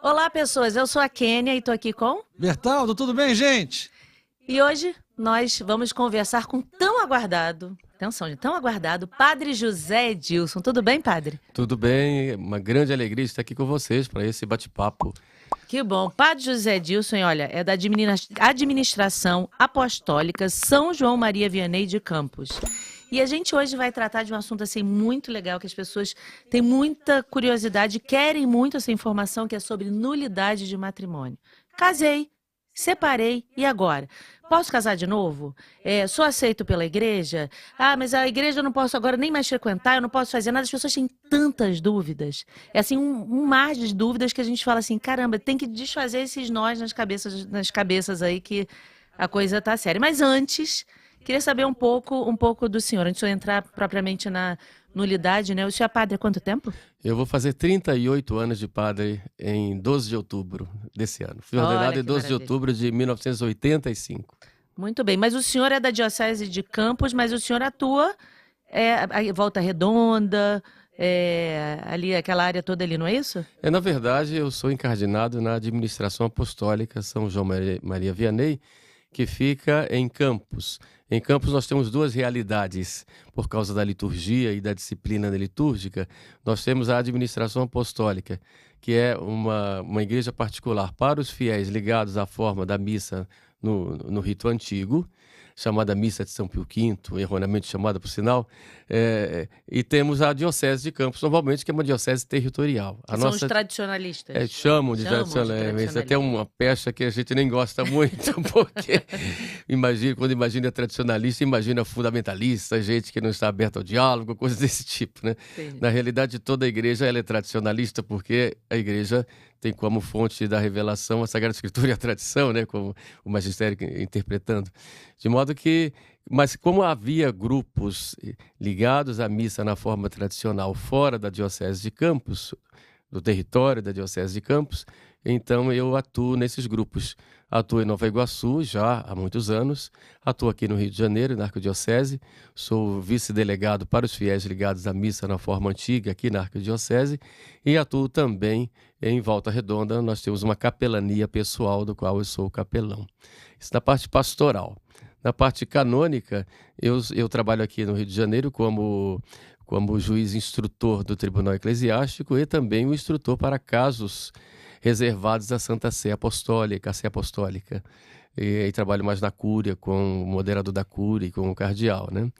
Olá, pessoas. Eu sou a Kênia e estou aqui com. Bertaldo, tudo bem, gente? E hoje nós vamos conversar com tão aguardado, atenção, gente, tão aguardado, Padre José Edilson. Tudo bem, Padre? Tudo bem, uma grande alegria estar aqui com vocês para esse bate-papo. Que bom. Padre José Edilson, olha, é da Administração Apostólica São João Maria Vianney de Campos. E a gente hoje vai tratar de um assunto assim muito legal, que as pessoas têm muita curiosidade, querem muito essa informação, que é sobre nulidade de matrimônio. Casei, separei, e agora? Posso casar de novo? Sou aceito pela igreja? Ah, mas a igreja eu não posso agora nem mais frequentar, eu não posso fazer nada. As pessoas têm tantas dúvidas. É assim um mar de dúvidas que a gente fala assim, caramba, tem que desfazer esses nós nas cabeças aí que a coisa tá séria. Mas antes, queria saber um pouco do senhor, antes de eu entrar propriamente na nulidade, né? O senhor é padre há quanto tempo? Eu vou fazer 38 anos de padre em 12 de outubro desse ano. Fui Olha ordenado em que 12 de maravilha. outubro de 1985. Muito bem, mas o senhor é da Diocese de Campos, mas o senhor atua Volta Redonda, ali aquela área toda ali, não é isso? Na verdade, eu sou encardinado na Administração Apostólica São João Maria Vianney, que fica em Campos. Em Campos nós temos duas realidades, por causa da liturgia e da disciplina litúrgica. Nós temos a Administração Apostólica, que é uma igreja particular para os fiéis ligados à forma da missa no rito antigo, chamada Missa de São Pio V, erroneamente chamada por sinal, e temos a Diocese de Campos, normalmente, que é uma diocese territorial. Que são os tradicionalistas. Chamam de Chamam de tradicionalistas. Isso é até tradicionalistas. uma pecha que a gente nem gosta muito, porque quando imagina tradicionalista, imagina fundamentalista, gente que não está aberta ao diálogo, coisas desse tipo, né? Entendi. Na realidade, toda a igreja ela é tradicionalista, porque a igreja tem como fonte da revelação a Sagrada Escritura e a tradição, né? Como o magistério interpretando. De modo que, mas como havia grupos ligados à missa na forma tradicional fora da Diocese de Campos, do território da Diocese de Campos, então eu atuo nesses grupos. Atuo em Nova Iguaçu já há muitos anos, atuo aqui no Rio de Janeiro, na Arquidiocese, sou vice-delegado para os fiéis ligados à missa na forma antiga aqui na Arquidiocese e atuo também em Volta Redonda. Nós temos uma capelania pessoal do qual eu sou o capelão. Isso na parte pastoral. Na parte canônica, eu trabalho aqui no Rio de Janeiro como juiz instrutor do Tribunal Eclesiástico e também o instrutor para casos reservados à Santa Sé Apostólica, a Sé Apostólica. E trabalho mais na Cúria, com o moderador da Cúria e com o cardeal, né?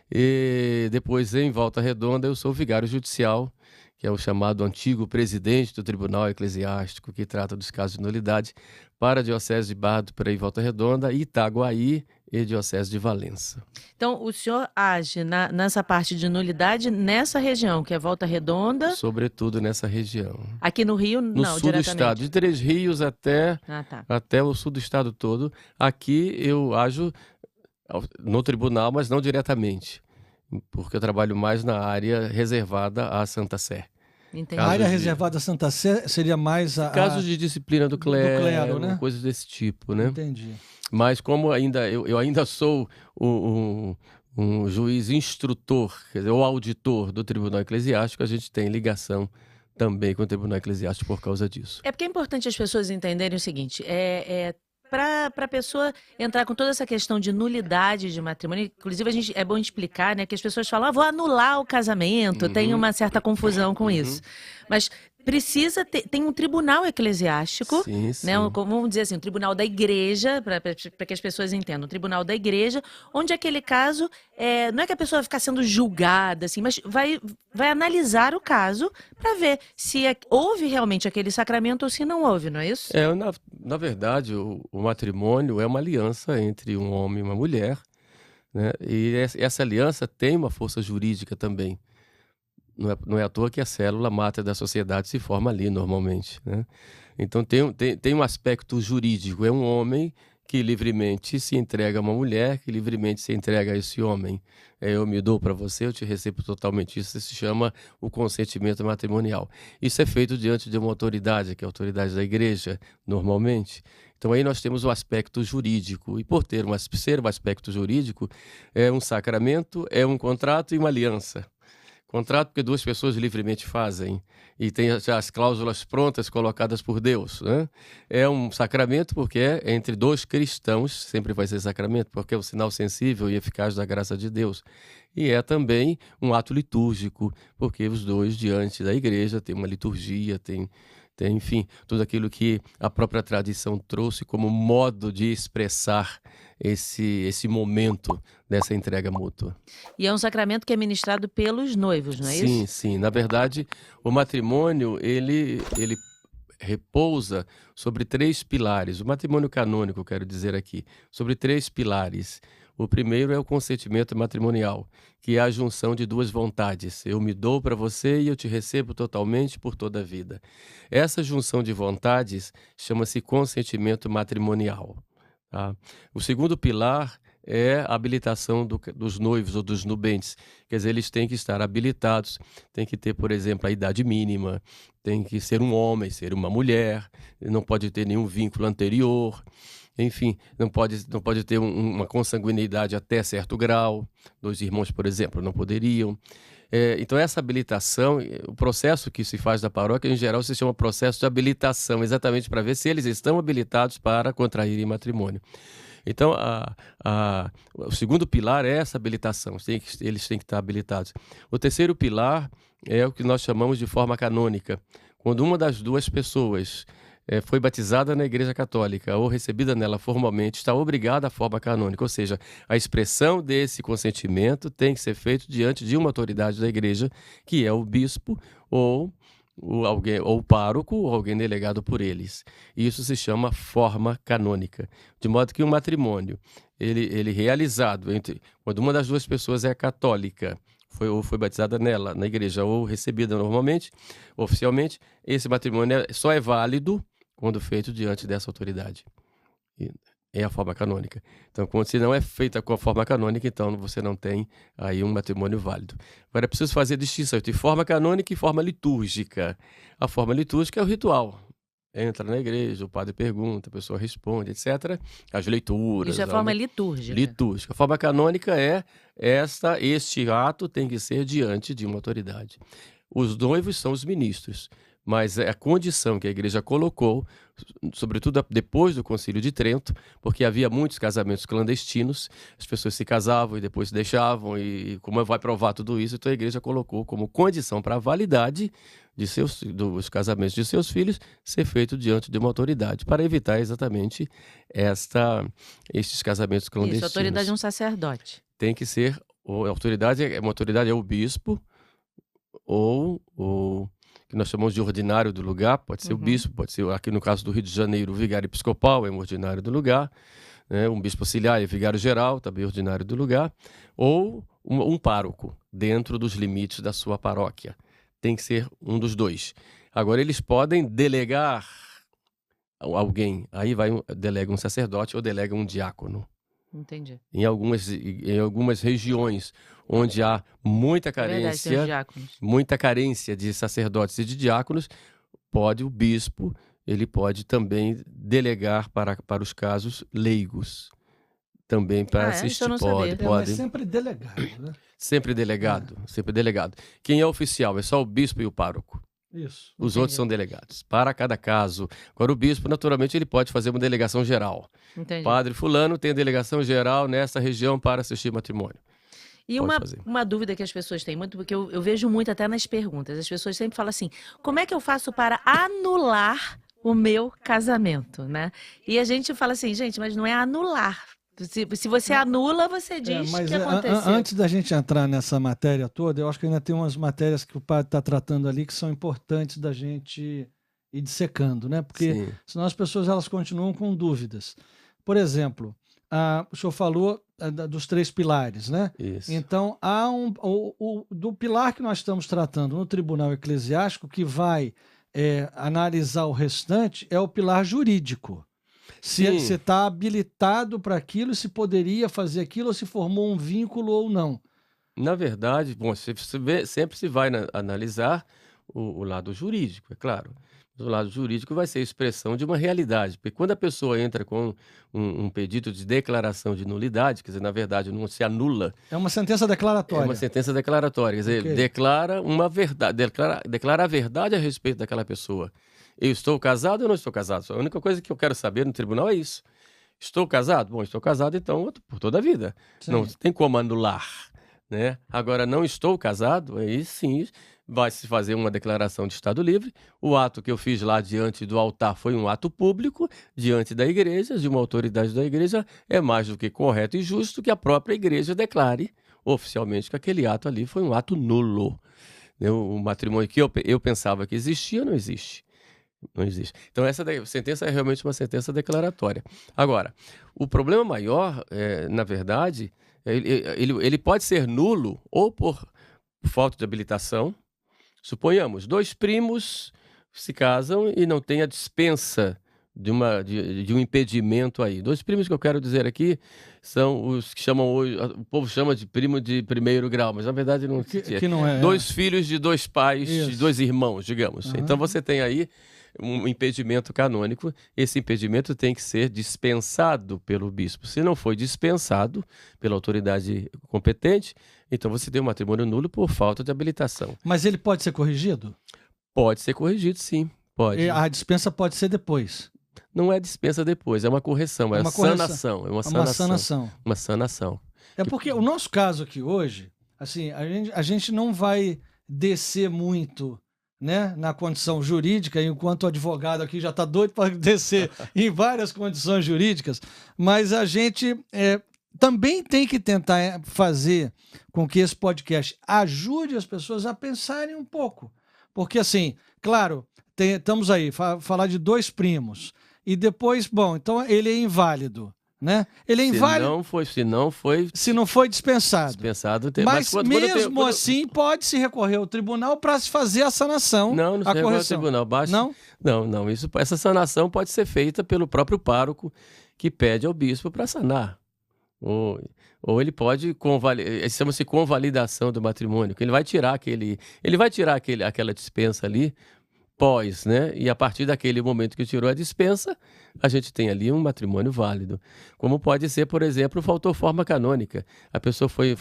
E depois, em Volta Redonda, eu sou vigário judicial, que é o chamado antigo presidente do Tribunal Eclesiástico, que trata dos casos de nulidade para a Diocese de Barra do Piraí, Volta Redonda, Itaguaí e Diocese de Valença. Então, o senhor age nessa parte de nulidade nessa região, que é Volta Redonda, Sobretudo nessa região. aqui no Rio, No não, sul do estado, diretamente. de Três Rios Ah, tá. até o sul do estado todo. Aqui eu ajo no tribunal, mas não diretamente, porque eu trabalho mais na área reservada à Santa Sé. Entendi. A área de- reservada à Santa Sé seria mais Casos de disciplina do do clero, né? coisas desse tipo, né? Entendi. Mas como eu ainda sou um juiz instrutor, quer dizer, ou auditor do Tribunal Eclesiástico, a gente tem ligação também com o Tribunal Eclesiástico por causa disso. É porque é importante as pessoas entenderem o seguinte, para a pessoa entrar com toda essa questão de nulidade de matrimônio, inclusive é bom explicar, né, que as pessoas falam, vou anular o casamento, tem uma certa confusão com isso. Mas precisa tem um tribunal eclesiástico, Sim, né, sim. vamos dizer assim, um tribunal da igreja, para que as pessoas entendam, um tribunal da igreja, onde aquele caso, não é que a pessoa vai ficar sendo julgada, assim, mas vai analisar o caso para ver se houve realmente aquele sacramento ou se não houve, não é isso? Na verdade, o matrimônio é uma aliança entre um homem e uma mulher, né? E essa aliança tem uma força jurídica também. Não é à toa que a célula máter da sociedade se forma ali normalmente, né? Então tem um aspecto jurídico. É um homem que livremente se entrega a uma mulher, que livremente se entrega a esse homem. Eu me dou para você, eu te recebo totalmente. Isso se chama o consentimento matrimonial. Isso é feito diante de uma autoridade, que é a autoridade da igreja, normalmente. Então aí nós temos o aspecto jurídico. E por ser um aspecto jurídico, é um sacramento, é um contrato e uma aliança. Contrato porque duas pessoas livremente fazem e tem já as cláusulas prontas colocadas por Deus, né? É um sacramento porque é entre dois cristãos, sempre vai ser sacramento, porque é um sinal sensível e eficaz da graça de Deus. E é também um ato litúrgico, porque os dois diante da igreja tem uma liturgia, tem, enfim, tudo aquilo que a própria tradição trouxe como modo de expressar esse momento dessa entrega mútua. E é um sacramento que é ministrado pelos noivos, não é Sim, isso? sim. Na verdade, o matrimônio, ele repousa sobre 3 pilares. O matrimônio canônico, quero dizer aqui, sobre 3 pilares. O primeiro é o consentimento matrimonial, que é a junção de 2 vontades. Eu me dou para você e eu te recebo totalmente por toda a vida. Essa junção de vontades chama-se consentimento matrimonial. Tá? O segundo pilar é a habilitação dos noivos ou dos nubentes. Quer dizer, eles têm que estar habilitados, tem que ter, por exemplo, a idade mínima, tem que ser um homem, ser uma mulher, não pode ter nenhum vínculo anterior, enfim, não pode ter uma consanguinidade até certo grau. 2 irmãos, por exemplo, não poderiam. Então, essa habilitação, o processo que se faz da paróquia, em geral, se chama processo de habilitação, exatamente para ver se eles estão habilitados para contraírem matrimônio. Então, o segundo pilar é essa habilitação, eles têm que estar habilitados. O terceiro pilar é o que nós chamamos de forma canônica. Quando uma das 2 pessoas foi batizada na Igreja Católica ou recebida nela formalmente, está obrigada à forma canônica, ou seja, a expressão desse consentimento tem que ser feito diante de uma autoridade da Igreja, que é o bispo ou o pároco ou alguém delegado por eles. Isso se chama forma canônica. De modo que um matrimônio, ele realizado quando uma das 2 pessoas é católica, foi batizada nela, na igreja, ou recebida normalmente, oficialmente, esse matrimônio só é válido quando feito diante dessa autoridade. É a forma canônica. Então, quando se não é feita com a forma canônica, então você não tem aí um matrimônio válido. Agora, é preciso fazer a distinção entre forma canônica e forma litúrgica. A forma litúrgica é o ritual. Entra na igreja, o padre pergunta, a pessoa responde, etc. As leituras. Isso é forma litúrgica. Litúrgica. A forma canônica é este ato tem que ser diante de uma autoridade. Os noivos são os ministros, mas é a condição que a igreja colocou, sobretudo depois do Concílio de Trento, porque havia muitos casamentos clandestinos, as pessoas se casavam e depois se deixavam, e como vai provar tudo isso? Então a igreja colocou como condição para a validade dos casamentos de seus filhos ser feito diante de uma autoridade, para evitar exatamente estes casamentos clandestinos. Isso, a autoridade é um sacerdote. Tem que ser, uma autoridade é o bispo, ou o que nós chamamos de ordinário do lugar, pode ser o bispo, pode ser, aqui no caso do Rio de Janeiro, o vigário episcopal é um ordinário do lugar, né? Um bispo auxiliar é vigário geral, também ordinário do lugar, ou um pároco, dentro dos limites da sua paróquia. Tem que ser um dos 2. Agora, eles podem delegar alguém, aí delega um sacerdote ou delega um diácono. Entendi. Em algumas regiões onde há muita carência de sacerdotes e de diáconos, o bispo, ele pode também delegar para os casos leigos. Também para assistir, pode. Mas sempre delegado, né? Sempre delegado. Quem é oficial é só o bispo e o pároco. Isso. Os outros são delegados, para cada caso. Agora, o bispo, naturalmente, ele pode fazer uma delegação geral. Entendi. Padre fulano tem delegação geral nessa região para assistir matrimônio. E uma dúvida que as pessoas têm muito, porque eu vejo muito até nas perguntas, as pessoas sempre falam assim, como é que eu faço para anular o meu casamento, né? E a gente fala assim, gente, mas não é anular. Se você anula, você diz que aconteceu. Antes da gente entrar nessa matéria toda, eu acho que ainda tem umas matérias que o padre está tratando ali que são importantes da gente ir dissecando, né? Porque senão as pessoas elas continuam com dúvidas. Por exemplo, o senhor falou dos 3 pilares, né? Isso. Então, há do pilar que nós estamos tratando no Tribunal Eclesiástico, que vai analisar o restante, é o pilar jurídico. Se você está habilitado para aquilo, se poderia fazer aquilo, ou se formou um vínculo ou não. Na verdade, bom, sempre se vai analisar o lado jurídico, é claro. O lado jurídico vai ser a expressão de uma realidade, porque quando a pessoa entra com um pedido de declaração de nulidade, quer dizer, na verdade, não se anula. É uma sentença declaratória. É uma sentença declaratória, quer dizer, ele declara uma verdade, declara a verdade a respeito daquela pessoa. Eu estou casado ou não estou casado? A única coisa que eu quero saber no tribunal é isso. Estou casado? Bom, estou casado, então, por toda a vida. Sim. Não tem como anular, né? Agora, não estou casado, aí sim vai se fazer uma declaração de Estado livre. O ato que eu fiz lá diante do altar foi um ato público, diante da igreja, de uma autoridade da igreja. É mais do que correto e justo que a própria igreja declare oficialmente que aquele ato ali foi um ato nulo. O matrimônio que eu pensava que existia, não existe. Não existe. Então, essa sentença é realmente uma sentença declaratória. Agora, o problema maior, na verdade, ele pode ser nulo ou por falta de habilitação. Suponhamos, 2 primos se casam e não tem a dispensa de um impedimento aí. 2 primos que eu quero dizer aqui são os que chamam hoje, o povo chama de primo de primeiro grau, mas na verdade não que não é. 2 filhos de 2 pais, Isso. de 2 irmãos, digamos. Uhum. Então você tem aí um impedimento canônico. Esse impedimento tem que ser dispensado pelo bispo. Se não foi dispensado pela autoridade competente, então você tem um matrimônio nulo por falta de habilitação. Mas ele pode ser corrigido? Pode ser corrigido, sim. Pode. A dispensa pode ser depois. Não é dispensa depois, é uma correção, é uma sanação. É uma sanação. Uma sanação. É porque o nosso caso aqui hoje, assim, a gente não vai descer muito, né, na condição jurídica, enquanto o advogado aqui já está doido para descer em várias condições jurídicas, mas a gente também tem que tentar fazer com que esse podcast ajude as pessoas a pensarem um pouco. Porque, assim, claro, estamos aí, falar de 2 primos, e depois, bom, então ele é inválido. Né? Ele é inválido. Se não foi dispensado. Mas mesmo assim pode-se recorrer ao tribunal para se fazer a sanação. Não se recorre ao tribunal. Não. Essa sanação pode ser feita pelo próprio pároco que pede ao bispo para sanar. Ou ele pode chama-se convalidação do matrimônio, que ele vai tirar aquela dispensa ali pós, né? E a partir daquele momento que tirou a dispensa, a gente tem ali um matrimônio válido. Como pode ser, por exemplo, faltou forma canônica. A pessoa foi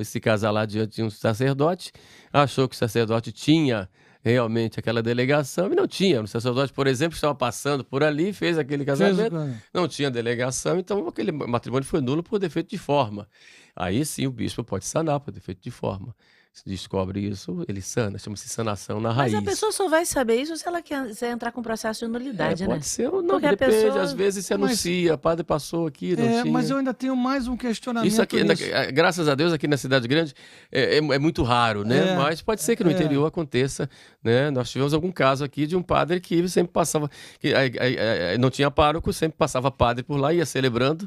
se casar lá diante de um sacerdote, achou que o sacerdote tinha realmente aquela delegação e não tinha. O sacerdote, por exemplo, estava passando por ali, fez aquele casamento, não tinha delegação, então aquele matrimônio foi nulo por defeito de forma. Aí sim o bispo pode sanar por defeito de forma. Se descobre isso, ele sana, chama-se sanação na raiz. Mas a pessoa só vai saber isso se ela quiser entrar com processo de nulidade, né? Pode ser ou não, porque depende, às vezes se anuncia, padre passou aqui, não tinha. Mas eu ainda tenho mais um questionamento. Isso aqui, graças a Deus, aqui na cidade grande, é muito raro, né? Mas pode ser que no interior aconteça, né? Nós tivemos algum caso aqui de um padre que sempre passava, não tinha pároco, sempre passava padre por lá, ia celebrando,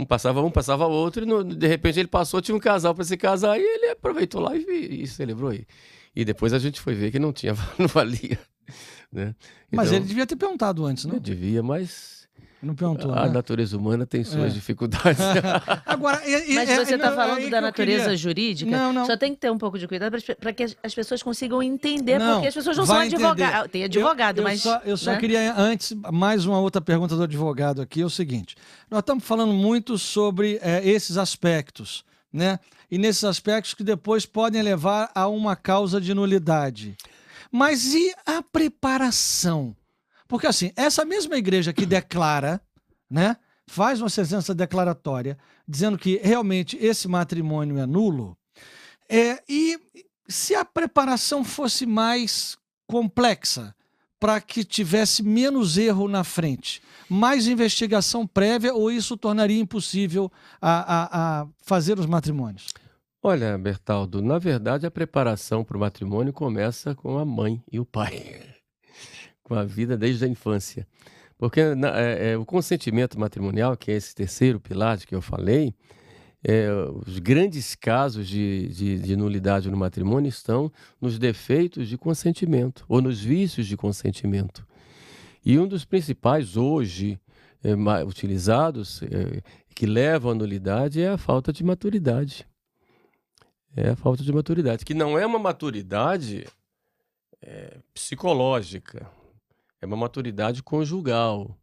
passava outro, e de repente ele passou, tinha um casal para se casar, e ele aproveitou lá e celebrou aí. E depois a gente foi ver que não valia. Né? Mas então, ele devia ter perguntado antes, não? Devia, mas não perguntou, a natureza humana tem suas dificuldades. Agora, mas você está falando da natureza jurídica? Não. Só tem que ter um pouco de cuidado para que as pessoas consigam entender, porque as pessoas não são advogadas. Tem advogado, mas... Eu só queria, antes, mais uma outra pergunta do advogado aqui, é o seguinte. Nós estamos falando muito sobre esses aspectos, né? E nesses aspectos que depois podem levar a uma causa de nulidade. Mas e a preparação? Porque assim, essa mesma igreja que declara, né, faz uma sentença declaratória, dizendo que realmente esse matrimônio é nulo, e se a preparação fosse mais complexa, para que tivesse menos erro na frente, mais investigação prévia, ou isso tornaria impossível a fazer os matrimônios? Olha, Bertaldo, na verdade a preparação para o matrimônio começa com a mãe e o pai, com a vida desde a infância. Porque o consentimento matrimonial, que é esse terceiro pilar de que eu falei, os grandes casos de nulidade no matrimônio estão nos defeitos de consentimento ou nos vícios de consentimento. E um dos principais hoje utilizados que levam à nulidade é a falta de maturidade. É a falta de maturidade, que não é uma maturidade psicológica, é uma maturidade conjugal.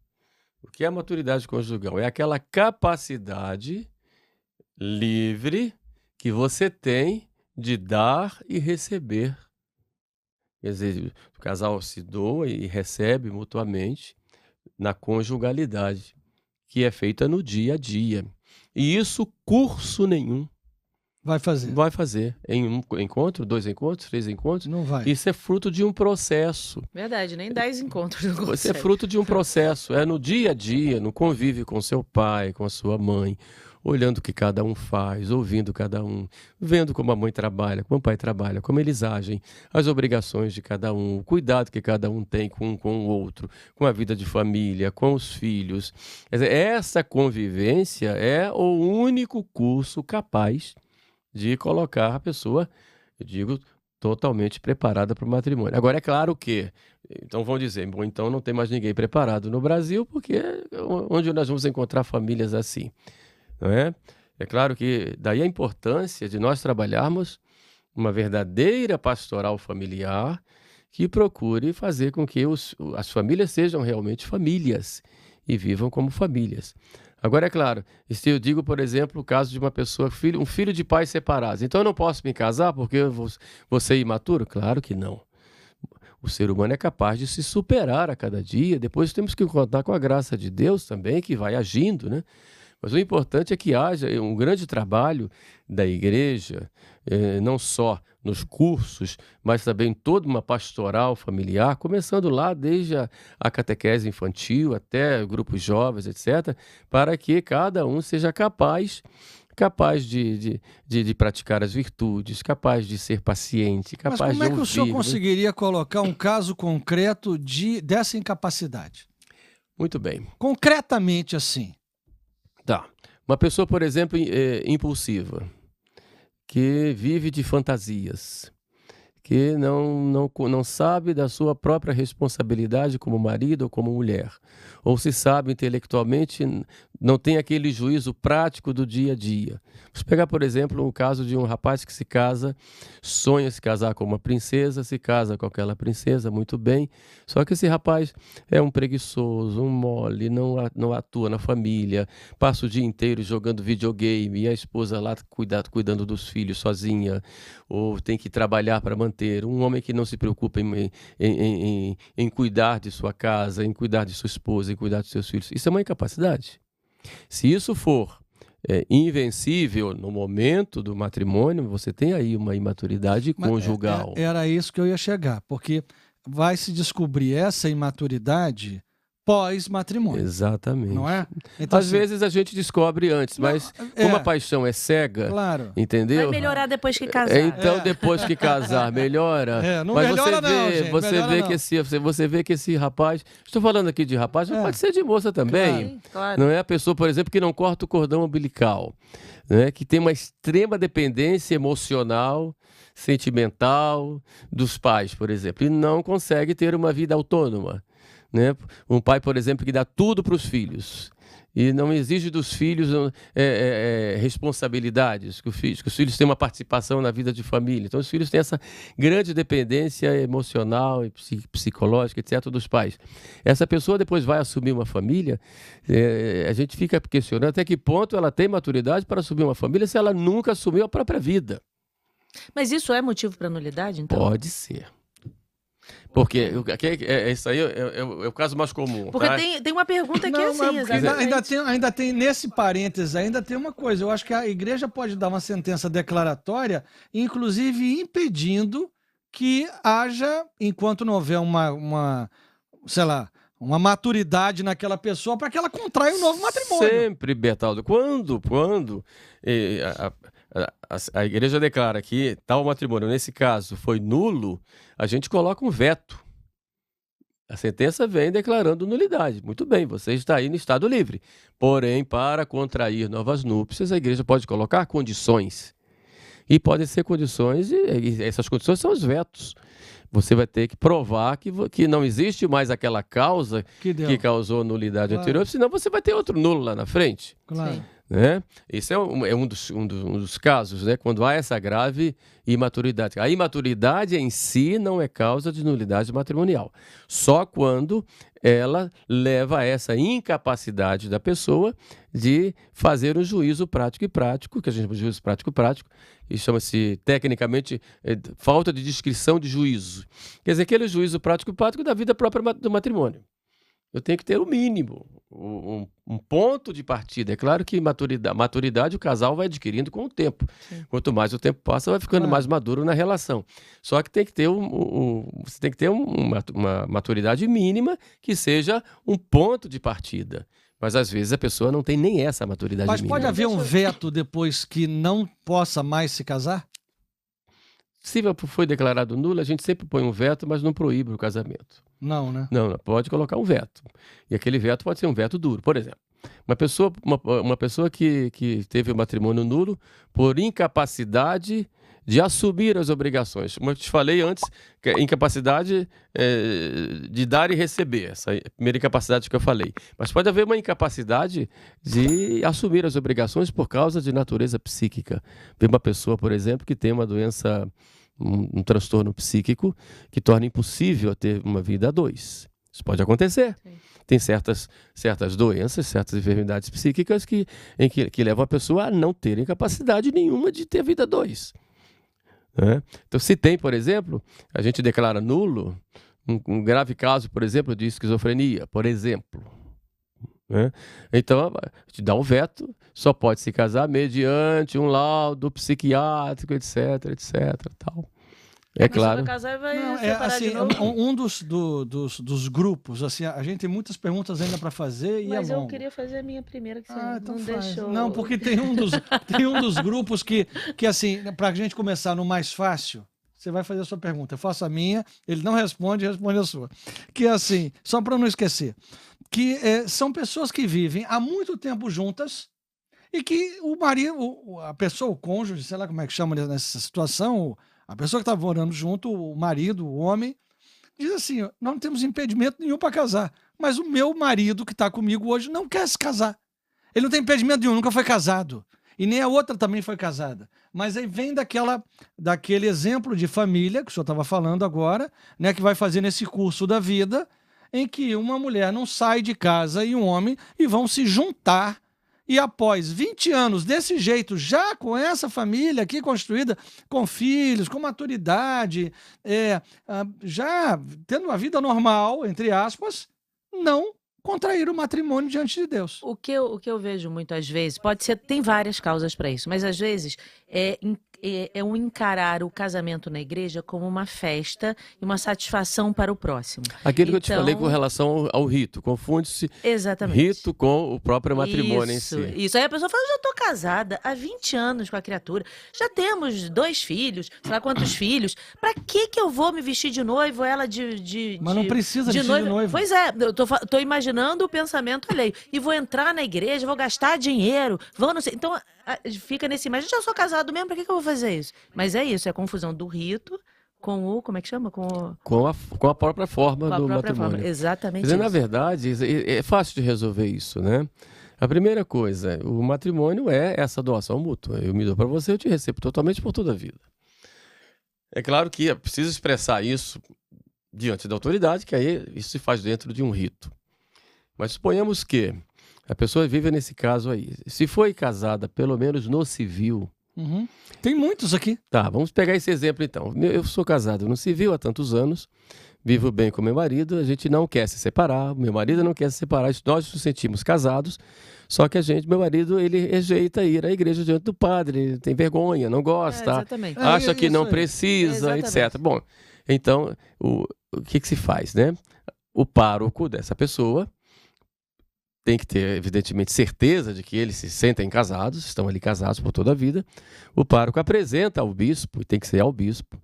O que é a maturidade conjugal? É aquela capacidade livre que você tem de dar e receber. Quer dizer, o casal se doa e recebe mutuamente na conjugalidade, que é feita no dia a dia. E isso curso nenhum vai fazer. Vai fazer. Em um encontro, 2 encontros, 3 encontros. Não vai. Isso é fruto de um processo. Verdade, nem 10 encontros não consegue. Isso é fruto de um processo. É no dia a dia, no convívio com seu pai, com a sua mãe, olhando o que cada um faz, ouvindo cada um, vendo como a mãe trabalha, como o pai trabalha, como eles agem, as obrigações de cada um, o cuidado que cada um tem com o outro, com a vida de família, com os filhos. Quer dizer, essa convivência é o único curso capaz de colocar a pessoa, eu digo, totalmente preparada para o matrimônio. Agora, é claro que, então vão dizer, bom, então não tem mais ninguém preparado no Brasil, porque é onde nós vamos encontrar famílias assim, não é? É claro que daí a importância de nós trabalharmos uma verdadeira pastoral familiar que procure fazer com que as famílias sejam realmente famílias e vivam como famílias. Agora, é claro, se eu digo, por exemplo, o caso de uma pessoa, um filho de pais separados, então eu não posso me casar porque eu vou ser imaturo? Claro que não. O ser humano é capaz de se superar a cada dia, depois temos que contar com a graça de Deus também, que vai agindo, né? Mas o importante é que haja um grande trabalho da igreja, não só nos cursos, mas também toda uma pastoral familiar, começando lá desde a catequese infantil até grupos jovens, etc., para que cada um seja capaz de praticar as virtudes, capaz de ser paciente, capaz de ouvir. Mas como é que o senhor conseguiria colocar um caso concreto dessa incapacidade? Muito bem. Concretamente assim. Tá. Uma pessoa, por exemplo, impulsiva, que vive de fantasias, que não sabe da sua própria responsabilidade como marido ou como mulher, ou se sabe intelectualmente, não tem aquele juízo prático do dia a dia. Vamos pegar, por exemplo, o caso de um rapaz que se casa, sonha se casar com uma princesa, se casa com aquela princesa, muito bem, só que esse rapaz é um preguiçoso, um mole, não atua na família, passa o dia inteiro jogando videogame, e a esposa lá cuidando dos filhos sozinha, ou tem que trabalhar para manter, um homem que não se preocupa em cuidar de sua casa, em cuidar de sua esposa, em cuidar de seus filhos. Isso é uma incapacidade. Se isso for invencível no momento do matrimônio, você tem aí uma imaturidade conjugal. Era isso que eu ia chegar, porque vai se descobrir essa imaturidade pós-matrimônio. Exatamente. Não é? Então, às vezes a gente descobre antes, mas como a paixão é cega, claro, entendeu? Vai melhorar depois que casar. Então, depois que casar, melhora. Não mas melhora você vê que esse rapaz, estou falando aqui de rapaz, mas pode ser de moça também. Claro. Não é a pessoa, por exemplo, que não corta o cordão umbilical, né? Que tem uma extrema dependência emocional, sentimental dos pais, por exemplo, e não consegue ter uma vida autônoma. Né? Um pai, por exemplo, que dá tudo para os filhos e não exige dos filhos responsabilidades, que os filhos têm uma participação na vida de família. Então, os filhos têm essa grande dependência emocional e psicológica, etc., dos pais. Essa pessoa depois vai assumir uma família, a gente fica questionando até que ponto ela tem maturidade para assumir uma família se ela nunca assumiu a própria vida. Mas isso é motivo para nulidade, então? Pode ser. Porque isso aí é o caso mais comum. Porque tá? tem uma pergunta aqui assim, exatamente. Ainda tem, nesse parênteses, ainda tem uma coisa. Eu acho que a igreja pode dar uma sentença declaratória, inclusive impedindo que haja, enquanto não houver uma maturidade naquela pessoa para que ela contraia um novo matrimônio. Sempre, Bertaldo. Quando a igreja declara que tal matrimônio, nesse caso, foi nulo, a gente coloca um veto. A sentença vem declarando nulidade. Muito bem, você está aí no estado livre. Porém, para contrair novas núpcias, a igreja pode colocar condições. E podem ser condições, e essas condições são os vetos. Você vai ter que provar que não existe mais aquela causa que causou nulidade anterior, senão você vai ter outro nulo lá na frente. Claro. né? Esse é um dos casos, né? Quando há essa grave imaturidade. A imaturidade em si não é causa de nulidade matrimonial. Só quando ela leva a essa incapacidade da pessoa de fazer um juízo prático e prático, que a gente chama de juízo prático e prático, e chama-se tecnicamente falta de discrição de juízo. Quer dizer, aquele juízo prático e prático da vida própria do matrimônio. Eu tenho que ter o mínimo, um ponto de partida. É claro que maturidade o casal vai adquirindo com o tempo. Sim. Quanto mais o tempo passa, vai ficando mais maduro na relação. Só que tem que ter você tem que ter uma maturidade mínima que seja um ponto de partida. Mas às vezes a pessoa não tem nem essa maturidade mínima. Mas pode haver um veto depois que não possa mais se casar? Se foi declarado nulo, a gente sempre põe um veto, mas não proíbe o casamento. Não, né? Não, pode colocar um veto. E aquele veto pode ser um veto duro. Por exemplo, uma pessoa que teve o matrimônio nulo por incapacidade de assumir as obrigações. Como eu te falei antes, que a incapacidade de dar e receber. Essa é a primeira incapacidade que eu falei. Mas pode haver uma incapacidade de assumir as obrigações por causa de natureza psíquica. Vê uma pessoa, por exemplo, que tem uma doença, um transtorno psíquico que torna impossível ter uma vida a dois. Isso pode acontecer. Sim. Tem certas doenças, certas enfermidades psíquicas que levam a pessoa a não ter capacidade nenhuma de ter vida a dois. Então, se tem, por exemplo, a gente declara nulo um grave caso, por exemplo, de esquizofrenia, por exemplo. Então, a gente dá um veto, só pode se casar mediante um laudo psiquiátrico, etc, tal. É claro. Casar vai separar de novo. Um dos grupos, assim, a gente tem muitas perguntas ainda para fazer. Mas eu queria fazer a minha primeira, que você então não faz. deixou. Não, porque tem um dos grupos que assim, para a gente começar no mais fácil, você vai fazer a sua pergunta. Eu faço a minha, ele não responde a sua. Que é assim, só para não esquecer, que são pessoas que vivem há muito tempo juntas e que o marido, a pessoa, o cônjuge, sei lá como é que chama nessa situação, a pessoa que está morando junto, o marido, o homem, diz assim, nós não temos impedimento nenhum para casar, mas o meu marido que está comigo hoje não quer se casar. Ele não tem impedimento nenhum, nunca foi casado. E nem a outra também foi casada. Mas aí vem daquele exemplo de família, que o senhor estava falando agora, né, que vai fazer nesse curso da vida, em que uma mulher não sai de casa e um homem e vão se juntar. E após 20 anos desse jeito, já com essa família aqui construída, com filhos, com maturidade, já tendo uma vida normal, entre aspas, não contrair o matrimônio diante de Deus. O que eu vejo muitas vezes, pode ser, tem várias causas para isso, mas às vezes é um encarar o casamento na igreja como uma festa e uma satisfação para o próximo. Aquilo que eu te falei com relação ao rito, confunde-se rito com o próprio matrimônio em si. Isso, aí a pessoa fala, eu já estou casada há 20 anos com a criatura, já temos 2 filhos, sei lá quantos filhos, para que eu vou me vestir de noivo, ela Mas não precisa de vestir de noivo. Pois é, eu tô imaginando o pensamento alheio, e vou entrar na igreja, vou gastar dinheiro, não sei, então fica nesse imagem, já sou casado mesmo, para que eu vou fazer isso? Mas é isso, é a confusão do rito com o, como é que chama? Com a própria forma do matrimônio. Exatamente. Quer dizer, na verdade, é fácil de resolver isso, né? A primeira coisa, o matrimônio é essa doação mútua. Eu me dou para você, eu te recebo totalmente por toda a vida. É claro que é preciso expressar isso diante da autoridade, que aí isso se faz dentro de um rito. Mas suponhamos que a pessoa vive nesse caso aí. Se foi casada, pelo menos no civil... Uhum. Tem muitos aqui. Tá, vamos pegar esse exemplo então. Eu sou casado no civil há tantos anos, vivo bem com meu marido, a gente não quer se separar, meu marido não quer se separar, nós nos sentimos casados, só que meu marido, ele rejeita ir à igreja diante do padre, ele tem vergonha, não gosta, acha que não precisa, etc. Bom, então, o que se faz, né? O pároco dessa pessoa tem que ter, evidentemente, certeza de que eles se sentem casados, estão ali casados por toda a vida. O pároco apresenta ao bispo, e tem que ser ao bispo,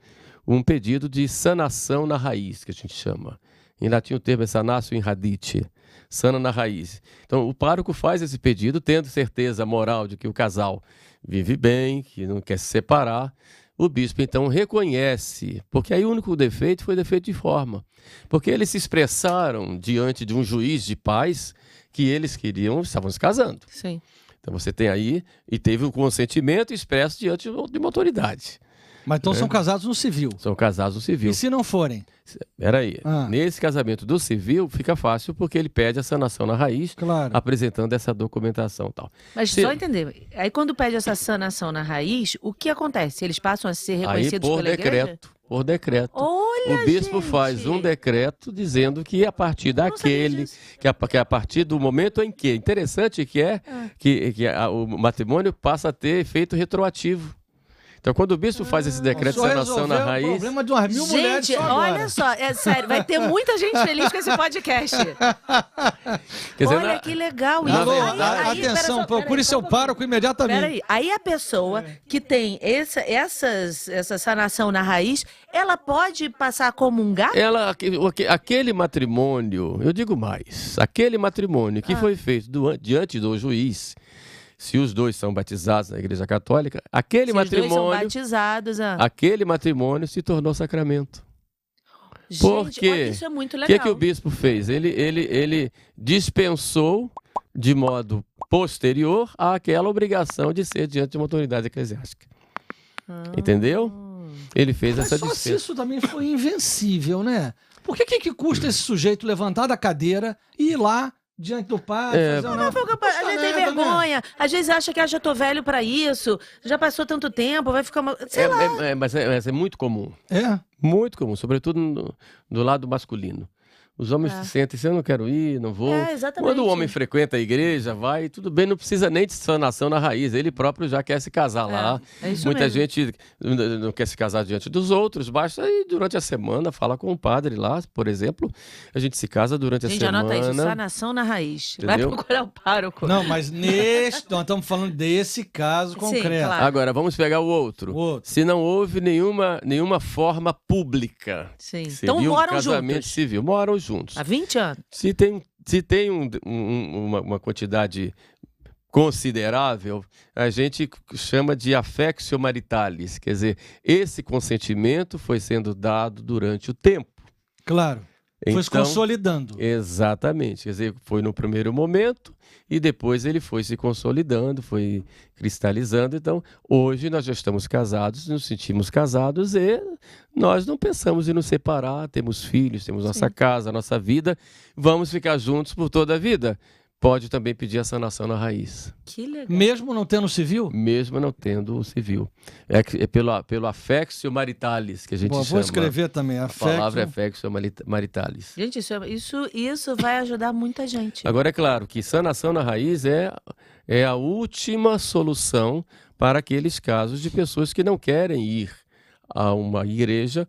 um pedido de sanação na raiz, que a gente chama. Em latim o termo é sanatio in radite, sana na raiz. Então, o pároco faz esse pedido, tendo certeza moral de que o casal vive bem, que não quer se separar. O bispo, então, reconhece, porque aí o único defeito foi defeito de forma. Porque eles se expressaram diante de um juiz de paz que eles estavam se casando. Sim. Então você tem aí, e teve o consentimento expresso diante de uma autoridade. Mas então são casados no civil. São casados no civil. E se não forem? Peraí, nesse casamento do civil fica fácil porque ele pede a sanação na raiz, apresentando essa documentação e tal. Mas só entender, aí quando pede essa sanação na raiz, o que acontece? Eles passam a ser reconhecidos pela igreja? Por decreto. Olha, o bispo faz um decreto dizendo que a partir daquele, que a partir do momento em que, interessante que é, que o matrimônio passa a ter efeito retroativo. Então, quando o bispo faz esse decreto de sanação na raiz... o problema de umas 1000 mulheres só agora. Olha só, é sério, vai ter muita gente feliz com esse podcast. Quer dizer, olha que legal. Atenção, procure seu pároco imediatamente. Peraí, aí a pessoa que tem essa sanação na raiz, ela pode passar a comungar? Aquele matrimônio, eu digo mais, aquele matrimônio que foi feito diante do juiz... Se os dois são batizados na Igreja Católica, aquele matrimônio se tornou sacramento. Gente, porque olha, isso é muito legal. O que o bispo fez? Ele dispensou de modo posterior àquela obrigação de ser diante de uma autoridade eclesiástica. Entendeu? Ele fez essa dispensa. Só se isso também foi invencível, né? Por que custa esse sujeito levantar da cadeira e ir lá diante do padre, fazer a gente tem vergonha, às vezes acha que já tô velho pra isso, já passou tanto tempo, vai ficar sei lá. Mas é muito comum. Muito comum, sobretudo do lado masculino. Os homens se sentem, eu não quero ir, não vou. Quando o homem frequenta a igreja, vai, tudo bem, não precisa nem de sanação na raiz. Ele próprio já quer se casar lá. Muita gente não quer se casar diante dos outros, basta ir durante a semana, fala com o padre lá, por exemplo. A gente se casa durante a semana. Anota isso, sanação na raiz. Entendeu? Vai procurar o pároco. Não, mas nós estamos falando desse caso concreto. Claro. Agora, vamos pegar o outro. Se não houve nenhuma forma pública. Sim. Então moram casamento juntos. Civil, moram juntos. Há 20 anos. Se tem uma quantidade considerável, a gente chama de affectio maritalis, quer dizer, esse consentimento foi sendo dado durante o tempo. Claro. Foi se consolidando. Exatamente. Quer dizer, foi no primeiro momento e depois ele foi se consolidando, foi cristalizando. Então, hoje nós já estamos casados, nos sentimos casados e nós não pensamos em nos separar, temos filhos, temos nossa casa, nossa vida, vamos ficar juntos por toda a vida. Pode também pedir a sanação na raiz. Que legal. Mesmo não tendo civil? Mesmo não tendo o civil. É pelo affectio maritalis que a gente chama. Vou escrever também. A palavra é affectio maritalis. Gente, isso vai ajudar muita gente. Agora, é claro que sanação na raiz é a última solução para aqueles casos de pessoas que não querem ir a uma igreja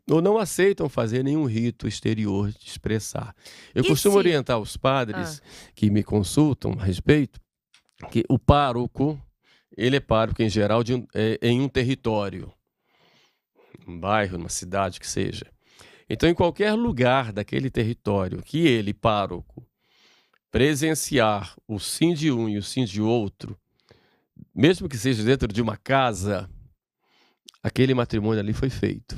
ou não aceitam fazer nenhum rito exterior de expressar. Eu costumo orientar os padres que me consultam a respeito que o pároco, ele é pároco em geral em um território, um bairro, uma cidade que seja. Então, em qualquer lugar daquele território que ele, pároco, presenciar o sim de um e o sim de outro, mesmo que seja dentro de uma casa, aquele matrimônio ali foi feito.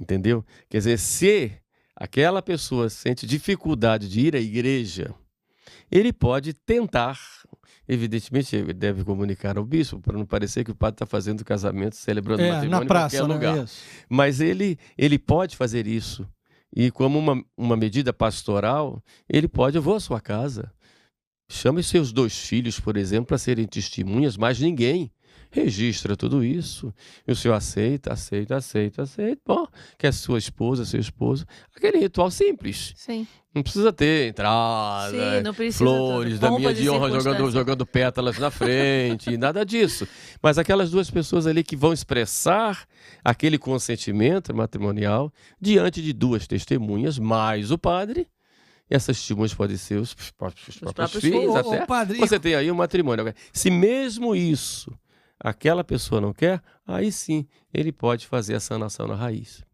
Entendeu? Quer dizer, se aquela pessoa sente dificuldade de ir à igreja, ele pode tentar, evidentemente ele deve comunicar ao bispo, para não parecer que o padre está fazendo casamento, celebrando matrimônio na praça, em qualquer lugar. Mas ele pode fazer isso. E como uma medida pastoral, ele pode, eu vou à sua casa, chame seus 2 filhos, por exemplo, para serem testemunhas, mas ninguém. Registra tudo isso, e o senhor aceita. Bom, quer sua esposa, seu esposo. Aquele ritual simples. Sim. Não precisa ter entrada, flores, daminha de honra jogando pétalas na frente, nada disso. Mas aquelas 2 pessoas ali que vão expressar aquele consentimento matrimonial diante de 2 testemunhas, mais o padre. E essas testemunhas podem ser os próprios filhos, até. Padre, você tem aí um matrimônio. Se mesmo isso aquela pessoa não quer, aí sim ele pode fazer a sanação na raiz.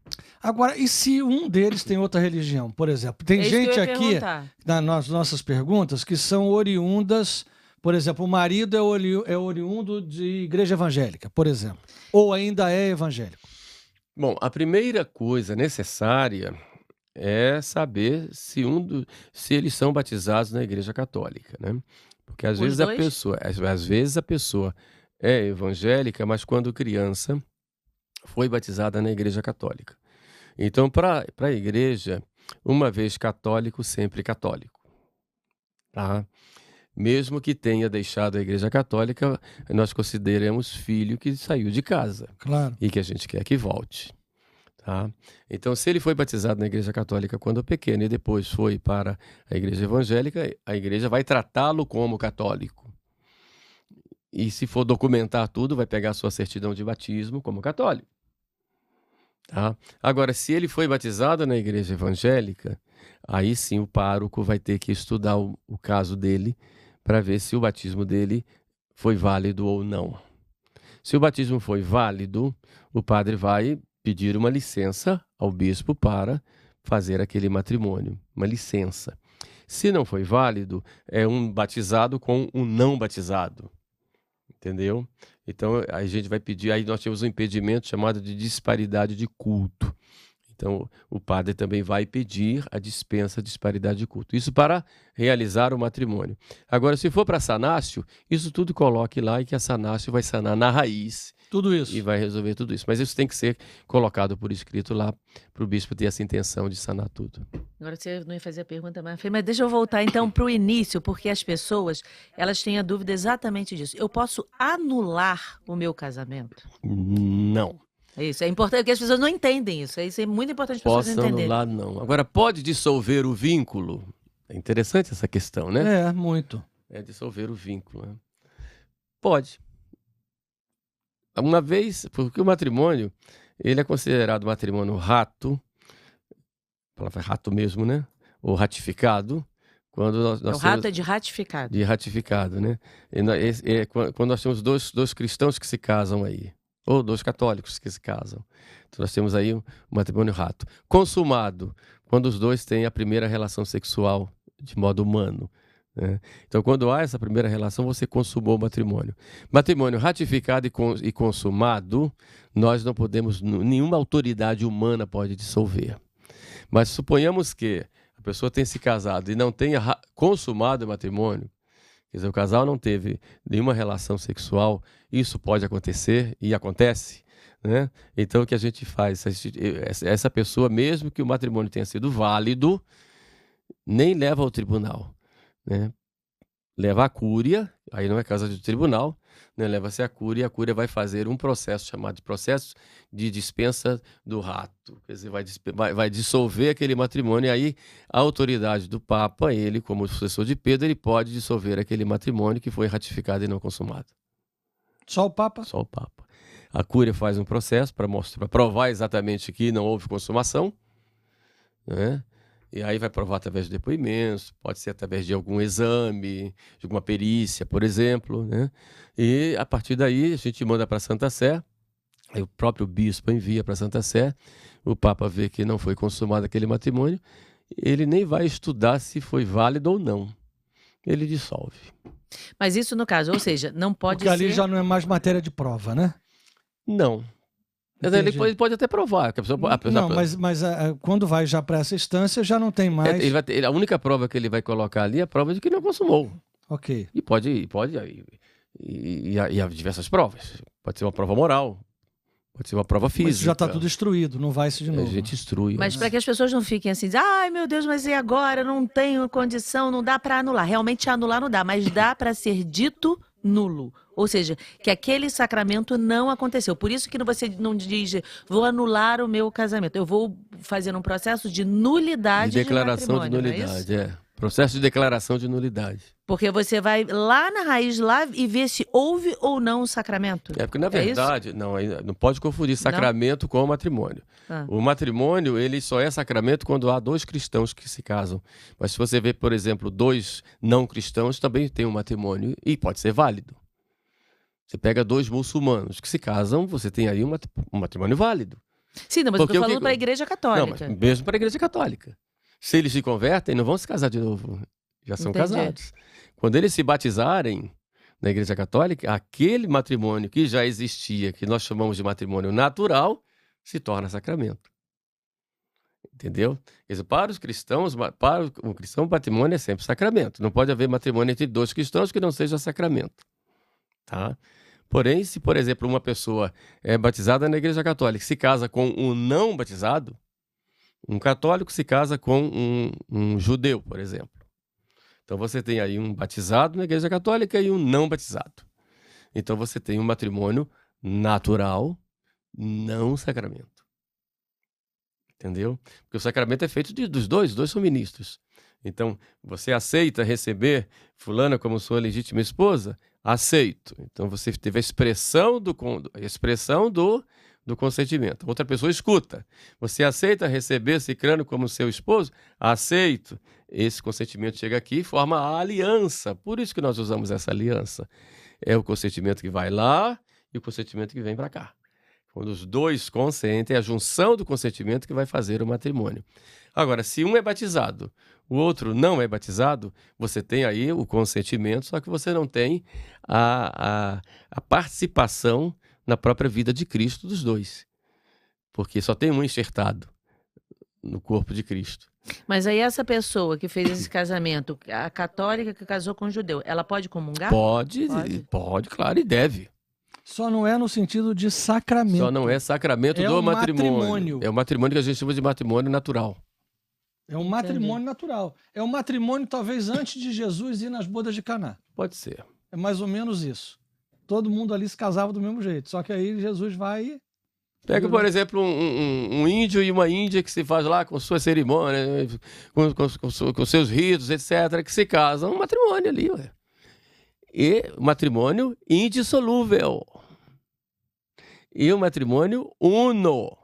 Agora, e se um deles tem outra religião, por exemplo? Tem gente aqui, nas nossas perguntas, que são oriundas, por exemplo, o marido é oriundo de igreja evangélica, por exemplo, ou ainda é evangélico. Bom, a primeira coisa necessária é saber se eles são batizados na igreja católica, né? Porque às Os vezes dois? às vezes a pessoa é evangélica, mas quando criança foi batizada na Igreja Católica. Então, para a igreja, uma vez católico, sempre católico, tá? Mesmo que tenha deixado a Igreja Católica, nós consideramos filho que saiu de casa Claro. e que a gente quer que volte, tá? Então, se ele foi batizado na Igreja Católica quando pequeno e depois foi para a Igreja Evangélica, a igreja vai tratá-lo como católico. E se for documentar tudo, vai pegar a sua certidão de batismo como católico. Tá? Agora, se ele foi batizado na igreja evangélica, aí sim o pároco vai ter que estudar o caso dele para ver se o batismo dele foi válido ou não. Se o batismo foi válido, o padre vai pedir uma licença ao bispo para fazer aquele matrimônio, uma licença. Se não foi válido, é um batizado com um não batizado. Entendeu? Então, a gente vai pedir, aí nós temos um impedimento chamado de disparidade de culto. Então, o padre também vai pedir a dispensa de disparidade de culto. Isso para realizar o matrimônio. Agora, se for para sanácio, isso tudo coloque lá e que a sanácio vai sanar na raiz. Tudo isso. E vai resolver tudo isso. Mas isso tem que ser colocado por escrito lá para o bispo ter essa intenção de sanar tudo. Agora você não ia fazer a pergunta, mas deixa eu voltar então para o início, porque as pessoas, elas têm a dúvida exatamente disso. Eu posso anular o meu casamento? Não. É isso, é importante, porque as pessoas não entendem isso. Isso é muito importante as pessoas Posso entenderem. anular, não. Agora, pode dissolver o vínculo? É interessante essa questão, né? É, muito. É dissolver o vínculo, né? Pode. Uma vez, porque o matrimônio, ele é considerado matrimônio rato, a palavra rato mesmo, né? Ou ratificado, quando nós O rato é de ratificado. de ratificado, né? Quando nós temos dois cristãos que se casam aí, ou dois católicos que se casam. Então nós temos aí um matrimônio rato. Consumado, quando os dois têm a primeira relação sexual de modo humano. Né? Então, quando há essa primeira relação, você consumou o matrimônio. Matrimônio ratificado e consumado, nós não podemos, nenhuma autoridade humana pode dissolver. Mas suponhamos que a pessoa tenha se casado e não tenha consumado o matrimônio, quer dizer, o casal não teve nenhuma relação sexual, isso pode acontecer e acontece. Né? Então, o que a gente faz? Essa pessoa, mesmo que o matrimônio tenha sido válido, nem leva ao tribunal. Né? Leva à cúria, aí não é casa de tribunal, né? Leva-se à cúria e a cúria vai fazer um processo chamado de processo de dispensa do rato. Quer dizer, vai dissolver aquele matrimônio e aí a autoridade do Papa, ele como sucessor de Pedro, ele pode dissolver aquele matrimônio que foi ratificado e não consumado. Só o Papa? Só o Papa. A cúria faz um processo para provar exatamente que não houve consumação, né? E aí vai provar através de depoimentos, pode ser através de algum exame, de alguma perícia, por exemplo, né? E a partir daí a gente manda para a Santa Sé, aí o próprio bispo envia para a Santa Sé, o Papa vê que não foi consumado aquele matrimônio, ele nem vai estudar se foi válido ou não, ele dissolve. Mas isso no caso, ou seja, não pode Porque ali ser... já não é mais matéria de prova, né? Não. Ele pode até provar. Que a pessoa, não, mas quando vai já para essa instância, já não tem mais... a única prova que ele vai colocar ali é a prova de que não consumou. Ok. E há diversas provas. Pode ser uma prova moral, pode ser uma prova física. Mas isso já está tudo instruído, não vai se de novo. A gente instrui. Mas para que as pessoas não fiquem assim, ai meu Deus, mas e agora? Não tenho condição, não dá para anular. Realmente anular não dá, mas dá para ser dito nulo. Ou seja, que aquele sacramento não aconteceu. Por isso que você não diz, vou anular o meu casamento. Eu vou fazer um processo de nulidade de declaração de nulidade, Processo de declaração de nulidade. Porque você vai lá na raiz lá e ver se houve ou não o sacramento. Porque na verdade, não pode confundir sacramento com o matrimônio. O matrimônio, ele só é sacramento quando há dois cristãos que se casam. Mas se você vê, por exemplo, dois não cristãos, também tem um matrimônio e pode ser válido. Você pega dois muçulmanos que se casam, você tem aí um matrimônio válido. Sim, não, mas eu estou falando para a Igreja Católica. Não, mas mesmo para a Igreja Católica. Se eles se convertem, não vão se casar de novo. Já são casados. Quando eles se batizarem na Igreja Católica, aquele matrimônio que já existia, que nós chamamos de matrimônio natural, se torna sacramento. Entendeu? Quer dizer, para os cristãos, para o cristão, o matrimônio é sempre sacramento. Não pode haver matrimônio entre dois cristãos que não seja sacramento. Tá? Porém, se, por exemplo, uma pessoa é batizada na Igreja Católica se casa com um não batizado, um católico se casa com um judeu, por exemplo. Então você tem aí um batizado na Igreja Católica e um não batizado. Então você tem um matrimônio natural, não sacramento. Entendeu? Porque o sacramento é feito dos dois, os dois são ministros. Então, você aceita receber fulana como sua legítima esposa? Aceito. Então você teve a expressão do consentimento. Outra pessoa escuta. Você aceita receber cicrano como seu esposo? Aceito. Esse consentimento chega aqui e forma a aliança. Por isso que nós usamos essa aliança. É o consentimento que vai lá e o consentimento que vem para cá. Quando os dois consentem, é a junção do consentimento que vai fazer o matrimônio. Agora, se um é batizado, o outro não é batizado, você tem aí o consentimento, só que você não tem a participação na própria vida de Cristo dos dois. Porque só tem um enxertado no corpo de Cristo. Mas aí essa pessoa que fez esse casamento, a católica que casou com o judeu, ela pode comungar? Pode, claro, e deve. Só não é no sentido de sacramento. Só não é sacramento do matrimônio. É o matrimônio que a gente chama de matrimônio natural. É um matrimônio natural. É um matrimônio talvez antes de Jesus ir nas bodas de Caná. Pode ser. É mais ou menos isso. Todo mundo ali se casava do mesmo jeito. Só que aí Jesus vai e... Pega, por exemplo, um índio e uma índia que se faz lá com sua cerimônia, com seus ritos, etc., que se casam. Um matrimônio ali, ué. E matrimônio indissolúvel. E um matrimônio uno.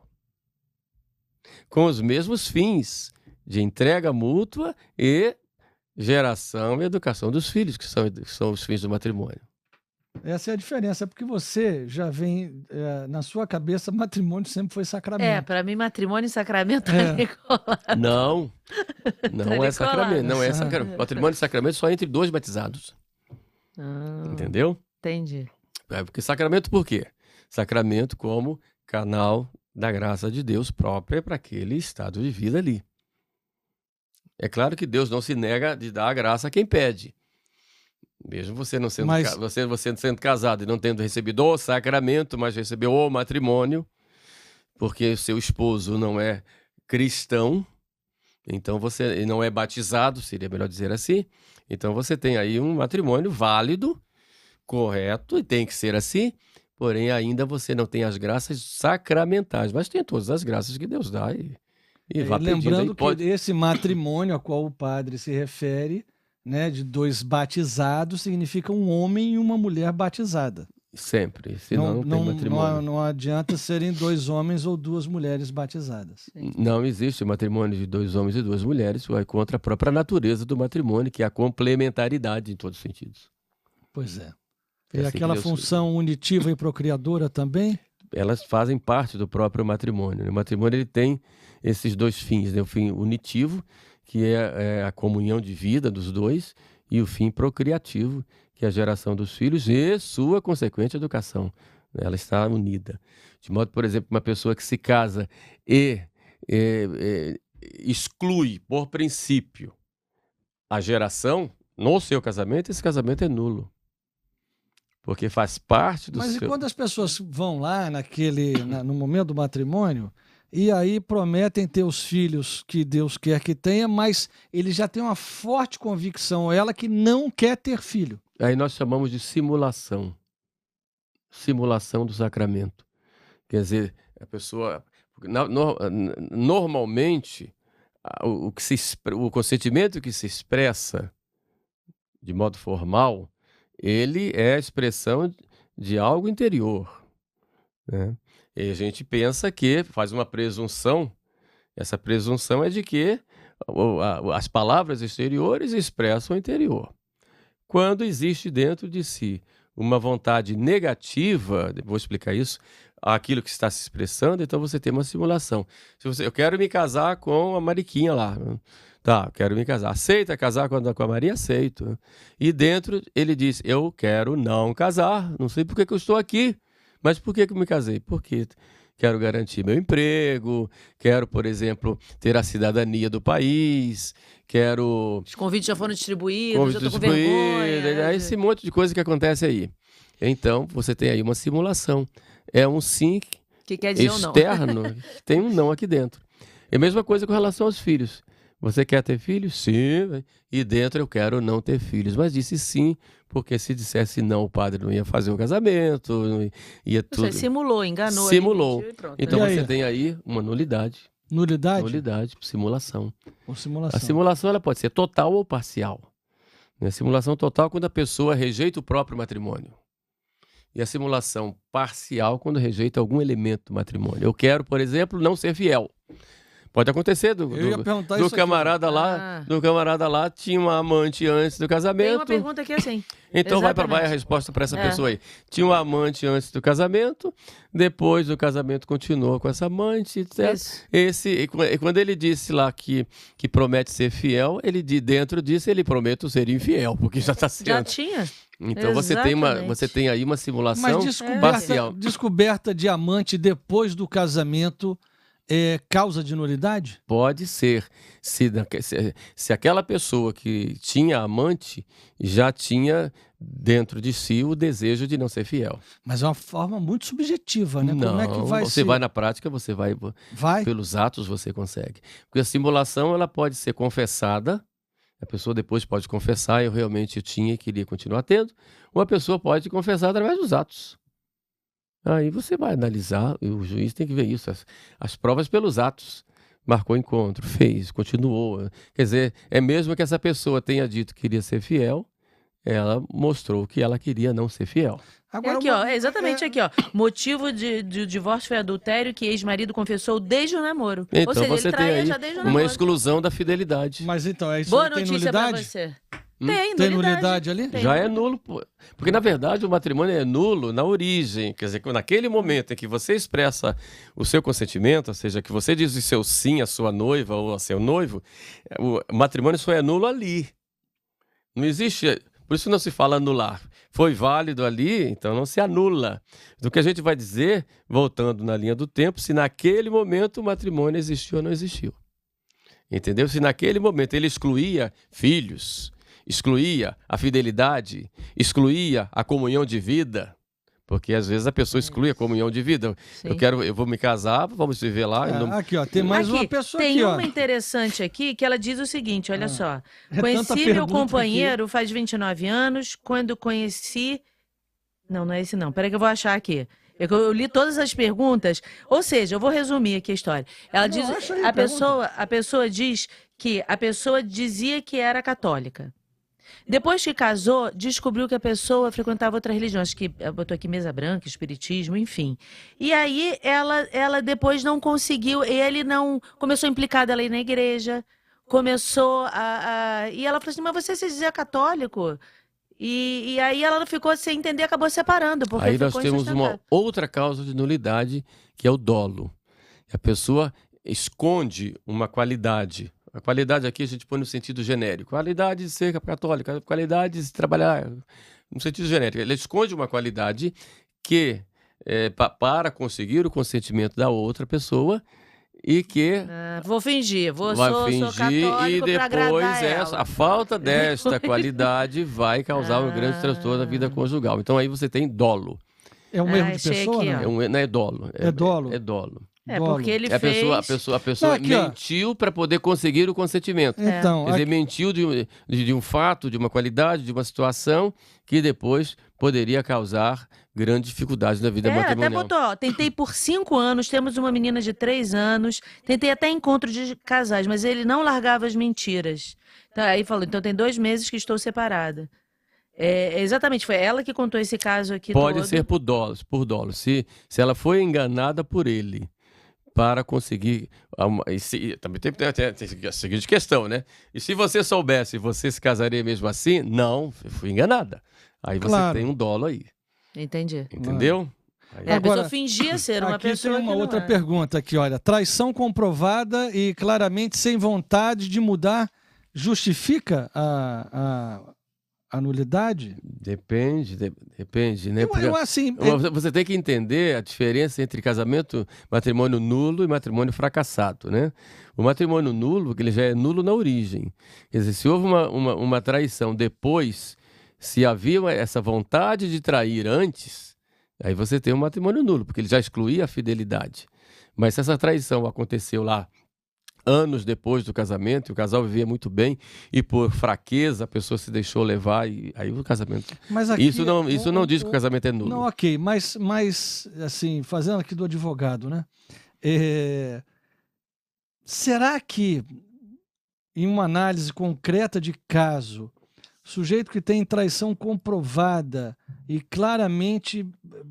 Com os mesmos fins de entrega mútua e geração e educação dos filhos, que são os fins do matrimônio. Essa é a diferença, porque você já vem, na sua cabeça, matrimônio sempre foi sacramento. Para mim, matrimônio e sacramento tá Não é sacramento. Não é sacramento. Matrimônio e sacramento só entre dois batizados. Entendeu? Entendi. Porque sacramento por quê? Sacramento como canal da graça de Deus própria para aquele estado de vida ali. É claro que Deus não se nega de dar a graça a quem pede. Mesmo você não sendo, você sendo casado e não tendo recebido o sacramento, mas recebeu o matrimônio, porque seu esposo não é cristão, então você não é batizado, seria melhor dizer assim. Então você tem aí um matrimônio válido, correto, e tem que ser assim, porém ainda você não tem as graças sacramentais, mas tem todas as graças que Deus dá e vá pedindo. Lembrando que esse matrimônio a qual o padre se refere, né, de dois batizados, significa um homem e uma mulher batizada. Sempre, senão não tem matrimônio. Não adianta serem dois homens ou duas mulheres batizadas. Não existe matrimônio de dois homens e duas mulheres, vai contra a própria natureza do matrimônio, que é a complementaridade em todos os sentidos. Pois é. E assim aquela função unitiva e procriadora também? Elas fazem parte do próprio matrimônio. O matrimônio ele tem esses dois fins, né? O fim unitivo, que é a comunhão de vida dos dois, e o fim procriativo, que é a geração dos filhos e sua consequente educação. Ela está unida. De modo, por exemplo, uma pessoa que se casa e exclui, por princípio, a geração no seu casamento, esse casamento é nulo. Porque faz parte do Mas e quando as pessoas vão lá no momento do matrimônio, e aí prometem ter os filhos que Deus quer que tenha, mas ele já tem uma forte convicção, ela que não quer ter filho. Aí nós chamamos de simulação. Simulação do sacramento. Quer dizer, a pessoa... Normalmente, o consentimento que se expressa de modo formal, ele é a expressão de algo interior, né? E a gente pensa que faz uma presunção, essa presunção é de que as palavras exteriores expressam o interior. Quando existe dentro de si uma vontade negativa, vou explicar isso, aquilo que está se expressando, então você tem uma simulação. Eu quero me casar com a Mariquinha lá. Tá, quero me casar. Aceita casar com a Maria? Aceito. E dentro ele diz, eu quero não casar. Não sei por que eu estou aqui, mas por que eu me casei? Porque quero garantir meu emprego, quero, por exemplo, ter a cidadania do país, quero... Os convites já foram distribuídos, eu tô com vergonha. Esse monte de coisa que acontece aí. Então, você tem aí uma simulação. É um sim que quer dizer externo, tem um não aqui dentro. É a mesma coisa com relação aos filhos. Você quer ter filhos? Sim. E dentro eu quero não ter filhos. Mas disse sim, porque se dissesse não, o padre não ia fazer o casamento, ia tudo. Você simulou, enganou. Simulou. Ali, pronto, então né? você tem aí uma nulidade. Nulidade? Nulidade, simulação. Ou simulação. A simulação ela pode ser total ou parcial. A simulação total é quando a pessoa rejeita o próprio matrimônio. E a simulação parcial quando rejeita algum elemento do matrimônio. Eu quero, por exemplo, não ser fiel. Pode acontecer do camarada lá, do camarada lá tinha uma amante antes do casamento. Tem uma pergunta aqui assim. Então vai a resposta para essa pessoa aí. Tinha uma amante antes do casamento, depois do casamento continuou com essa amante, etc. E quando ele disse lá que promete ser fiel, ele dentro disso ele promete ser infiel, porque já está sendo. Já tinha. Então você tem aí uma simulação parcial. Descoberta de amante depois do casamento é causa de nulidade? Pode ser. Se aquela pessoa que tinha amante já tinha dentro de si o desejo de não ser fiel. Mas é uma forma muito subjetiva, né? Não, como é que vai você vai na prática, você vai pelos atos você consegue. Porque a simulação ela pode ser confessada, a pessoa depois pode confessar, eu realmente tinha e queria continuar tendo, ou a pessoa pode confessar através dos atos. Aí você vai analisar, e o juiz tem que ver isso, as provas pelos atos. Marcou encontro, fez, continuou. Quer dizer, é mesmo que essa pessoa tenha dito que queria ser fiel, ela mostrou que ela queria não ser fiel. Agora, aqui, ó, exatamente aqui, ó. Motivo de divórcio foi adultério que ex-marido confessou desde o namoro. Então ou seja, você ele tem aí já desde o uma namoro. exclusão da fidelidade. Mas então, é isso. Boa tem notícia nulidade? pra você. Tem nulidade ali? Já é nulo, porque na verdade o matrimônio é nulo na origem, quer dizer, que naquele momento em que você expressa o seu consentimento, ou seja, que você diz o seu sim à sua noiva ou ao seu noivo, o matrimônio só é nulo ali. Não existe, por isso não se fala anular. Foi válido ali, então não se anula. Do que a gente vai dizer, voltando na linha do tempo, se naquele momento o matrimônio existiu ou não existiu. Entendeu? Se naquele momento ele excluía filhos, excluía a fidelidade, excluía a comunhão de vida, porque às vezes a pessoa exclui a comunhão de vida. Eu vou me casar, vamos viver lá. Aqui, ó, tem mais uma pessoa aqui. Tem uma interessante aqui que ela diz o seguinte, olha só. Conheci meu companheiro faz 29 anos, quando conheci... Não é esse não, peraí que eu vou achar aqui. Eu li todas as perguntas, ou seja, eu vou resumir aqui a história. Ela diz, a pessoa diz que a pessoa dizia que era católica. Depois que casou, descobriu que a pessoa frequentava outra religião. Acho que botou aqui mesa branca, espiritismo, enfim. E aí ela depois não conseguiu, ele não começou a implicar dela ir na igreja, começou e ela falou assim, mas você se dizia católico? E aí ela ficou sem entender, acabou separando. Porque aí nós temos uma outra causa de nulidade, que é o dolo. A pessoa esconde uma qualidade. A qualidade aqui a gente põe no sentido genérico. Qualidade de ser católica, qualidade de trabalhar no sentido genérico. Ele esconde uma qualidade que, para conseguir o consentimento da outra pessoa, e que... vou fingir, sou católico e depois ela. A falta desta qualidade vai causar um grande transtorno na vida conjugal. Então aí você tem dolo. É um erro de pessoa? Aqui, não é dolo. É dolo. É dolo. Porque ele fez... A pessoa aqui, mentiu para poder conseguir o consentimento. Então, quer dizer, mentiu de um fato, de uma qualidade, de uma situação que depois poderia causar grandes dificuldades na vida matrimonial. Até botou, tentei por 5 anos, temos uma menina de 3 anos, tentei até encontro de casais, mas ele não largava as mentiras. Então, aí falou, então tem 2 meses que estou separada. Exatamente, foi ela que contou esse caso aqui. Pode ser por dolo. Se ela foi enganada por ele para conseguir... também tem a seguinte questão, né? E se você soubesse, você se casaria mesmo assim? Não, fui enganada. Aí você tem um dolo aí. Entendi. Entendeu? A pessoa fingia ser uma pessoa. Aqui tem uma outra pergunta aqui, olha. Traição comprovada e claramente sem vontade de mudar justifica a a nulidade? Depende, né? Assim, você tem que entender a diferença entre matrimônio nulo e matrimônio fracassado, né? O matrimônio nulo, ele já é nulo na origem. Quer dizer, se houve uma traição depois, se havia essa vontade de trair antes, aí você tem um matrimônio nulo, porque ele já excluía a fidelidade. Mas se essa traição aconteceu lá anos depois do casamento, e o casal vivia muito bem, e por fraqueza a pessoa se deixou levar, e aí o casamento... Mas aqui, isso não diz que o casamento é nulo. Não, ok, mas assim, fazendo aqui do advogado, né? Será que, em uma análise concreta de caso, sujeito que tem traição comprovada e claramente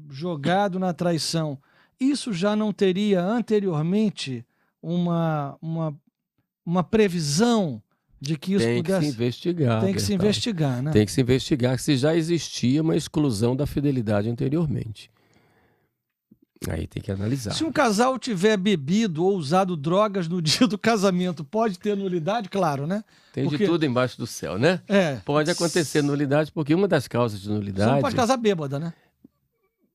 jogado na traição, isso já não teria anteriormente uma previsão de que isso pudesse... Tem que se investigar. Tem que se investigar, né? Tem que se investigar se já existia uma exclusão da fidelidade anteriormente. Aí tem que analisar. Se um casal tiver bebido ou usado drogas no dia do casamento, pode ter nulidade? Claro, né? Tem de tudo embaixo do céu, né? Pode acontecer nulidade, porque uma das causas de nulidade... Você não pode casar bêbada, né?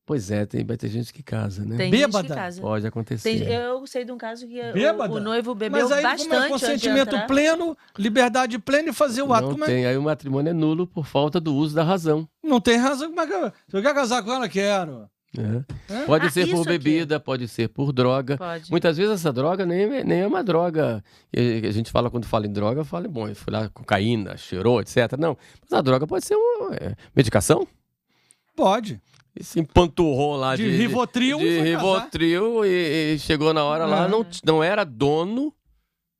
Pois é, vai ter gente que casa, né? Tem bêbada? Gente que casa. Pode acontecer. Eu sei de um caso que o noivo bebeu mas aí, bastante como é consentimento pleno, liberdade plena e fazer o ato. Não tem, aí o matrimônio é nulo por falta do uso da razão. Não tem razão. Se eu quero casar com ela, quero. Pode ser por bebida, pode ser por droga. Pode. Muitas vezes essa droga nem é uma droga. A gente fala, quando fala em droga, fala, bom, foi lá cocaína, cheirou, etc. Não, mas a droga pode ser uma medicação? Pode. E se empanturrou lá de Rivotril. De Rivotril e chegou na hora lá, não era dono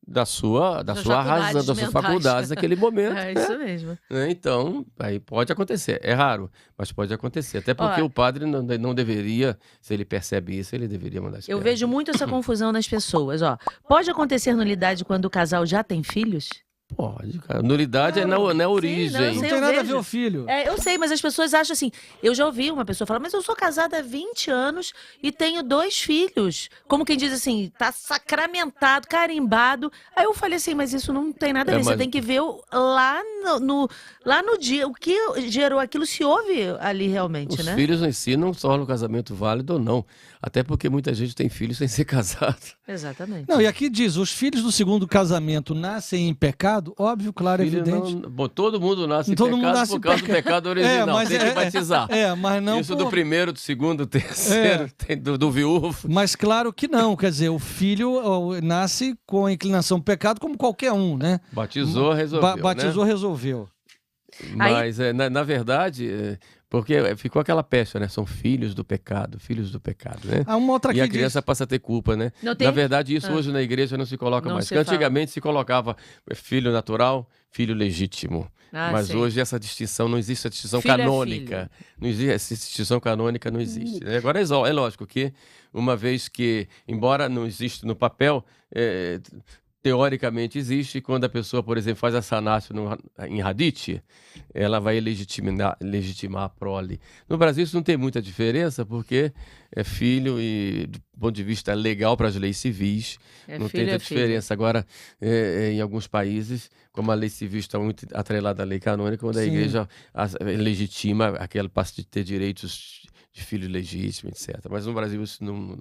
da sua razão, das suas faculdades naquele momento. É isso mesmo. Então, aí pode acontecer. É raro, mas pode acontecer. Até porque o padre não deveria, se ele percebe isso, ele deveria mandar isso. Eu vejo muito essa confusão nas pessoas. Pode acontecer nulidade quando o casal já tem filhos? Pode, cara. Nulidade é na origem. Não tem nada a ver o filho. Eu sei, mas as pessoas acham assim. Eu já ouvi uma pessoa falar, mas eu sou casada há 20 anos e tenho 2 filhos. Como quem diz assim, tá sacramentado, carimbado. Aí eu falei assim, mas isso não tem nada a ver. Você tem que ver lá no dia, o que gerou aquilo, se houve ali realmente, né? Os filhos em si não tornam o casamento válido ou não. Até porque muita gente tem filhos sem ser casado. Exatamente. Não, e aqui diz, os filhos do segundo casamento nascem em pecado, óbvio, claro, evidente. Todo mundo nasce em pecado por causa do pecado original, tem que batizar. Mas não isso do primeiro, do segundo, do terceiro, do viúvo. Mas claro que não, quer dizer, o filho nasce com a inclinação ao pecado como qualquer um, né? Batizou, resolveu, Batizou, resolveu. Mas, na verdade... Porque ficou aquela pecha, né? São filhos do pecado, né? Uma outra e a criança passa a ter culpa, né? Na verdade, isso hoje na igreja não se coloca mais. Porque antigamente se colocava filho natural, filho legítimo. Mas hoje essa distinção não existe, a distinção canônica. Não existe, essa distinção canônica não existe. Agora é lógico que, uma vez que, embora não exista no papel, teoricamente existe, quando a pessoa, por exemplo, faz a sanatio em Hadith, ela vai legitimar a prole. No Brasil isso não tem muita diferença, porque é filho e, do ponto de vista legal para as leis civis, não tem muita diferença. Agora, em alguns países, como a lei civil está muito atrelada à lei canônica, quando a igreja legitima aquela parte de ter direitos de filho legítimo, etc. Mas no Brasil isso não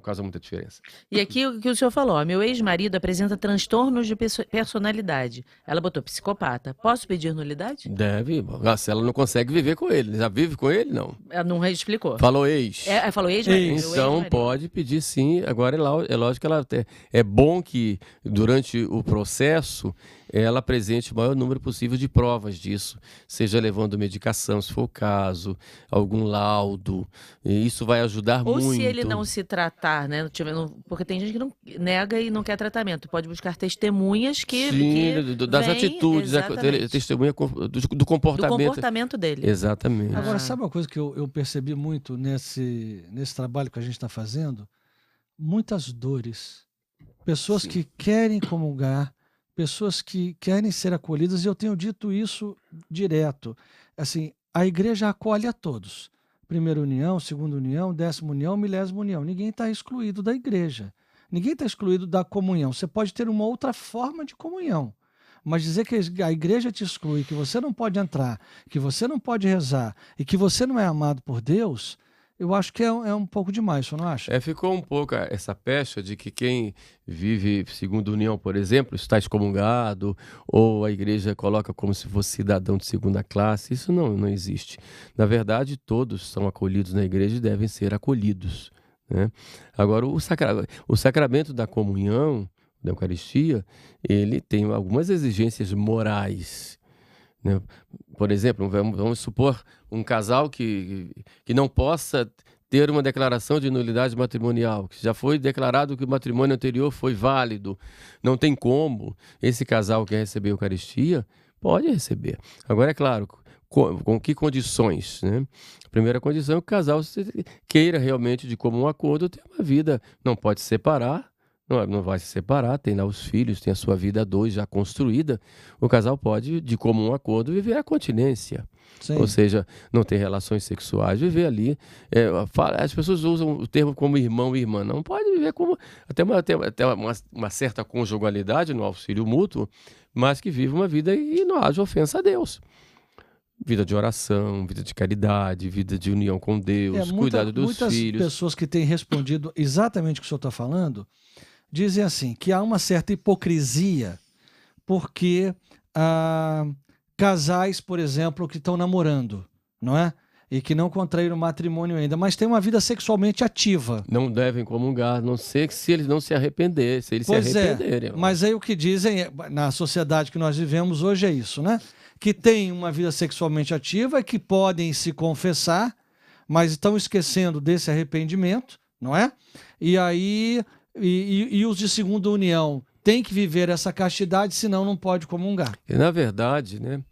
causa muita diferença. E aqui o que o senhor falou, meu ex-marido apresenta transtornos de personalidade. Ela botou psicopata. Posso pedir nulidade? Deve. Se ela não consegue viver com ele. Já vive com ele? Não. Ela não explicou. Falou ex. Falou ex-marido. Então pode pedir sim. Agora é lógico que é bom que durante o processo ela apresente o maior número possível de provas disso, seja levando medicação, se for o caso, algum laudo, e isso vai ajudar muito. Ou se ele não se tratar, né? Porque tem gente que não nega e não quer tratamento, pode buscar testemunhas das atitudes, testemunha do comportamento. Do comportamento dele. Exatamente. Agora, sabe uma coisa que eu percebi muito nesse trabalho que a gente está fazendo? Muitas dores. Pessoas que querem comungar, pessoas que querem ser acolhidas, e eu tenho dito isso direto. Assim, a igreja acolhe a todos. Primeira união, segunda união, 10ª união, 1000ª união. Ninguém está excluído da igreja. Ninguém está excluído da comunhão. Você pode ter uma outra forma de comunhão, Mas dizer que a igreja te exclui, que você não pode entrar, que você não pode rezar e que você não é amado por Deus, eu acho que é um pouco demais, você não acha? Ficou um pouco essa pecha de que quem vive segundo união, por exemplo, está excomungado, ou a igreja coloca como se fosse cidadão de segunda classe. Isso não existe. Na verdade, todos são acolhidos na igreja e devem ser acolhidos, né? Agora, o sacramento da comunhão, da Eucaristia, ele tem algumas exigências morais, né? Por exemplo, vamos supor um casal que não possa ter uma declaração de nulidade matrimonial, que já foi declarado que o matrimônio anterior foi válido, não tem como. Esse casal que quer receber a Eucaristia pode receber. Agora, é claro, com que condições, né? A primeira condição é que o casal queira realmente, de comum acordo, ter uma vida, não pode se separar. Não vai se separar, tem lá os filhos, tem a sua vida a dois já construída. O casal pode, de comum acordo, viver a continência. Sim. Ou seja, não ter relações sexuais, viver ali. As pessoas usam o termo como irmão e irmã. Não pode viver como até uma certa conjugalidade no auxílio mútuo, mas que vive uma vida e não haja ofensa a Deus. Vida de oração, vida de caridade, vida de união com Deus, cuidado dos filhos. Muitas pessoas que têm respondido exatamente o que o senhor está falando dizem assim, que há uma certa hipocrisia porque casais, por exemplo, que estão namorando, não é? E que não contraíram matrimônio ainda, mas têm uma vida sexualmente ativa. Não devem comungar, a não ser que se eles não se arrepender, se eles se arrependerem. Mas aí o que dizem na sociedade que nós vivemos hoje é isso, né? Que têm uma vida sexualmente ativa, que podem se confessar, mas estão esquecendo desse arrependimento, não é? E aí, e os de segunda união têm que viver essa castidade, senão não pode comungar. E, na verdade, né,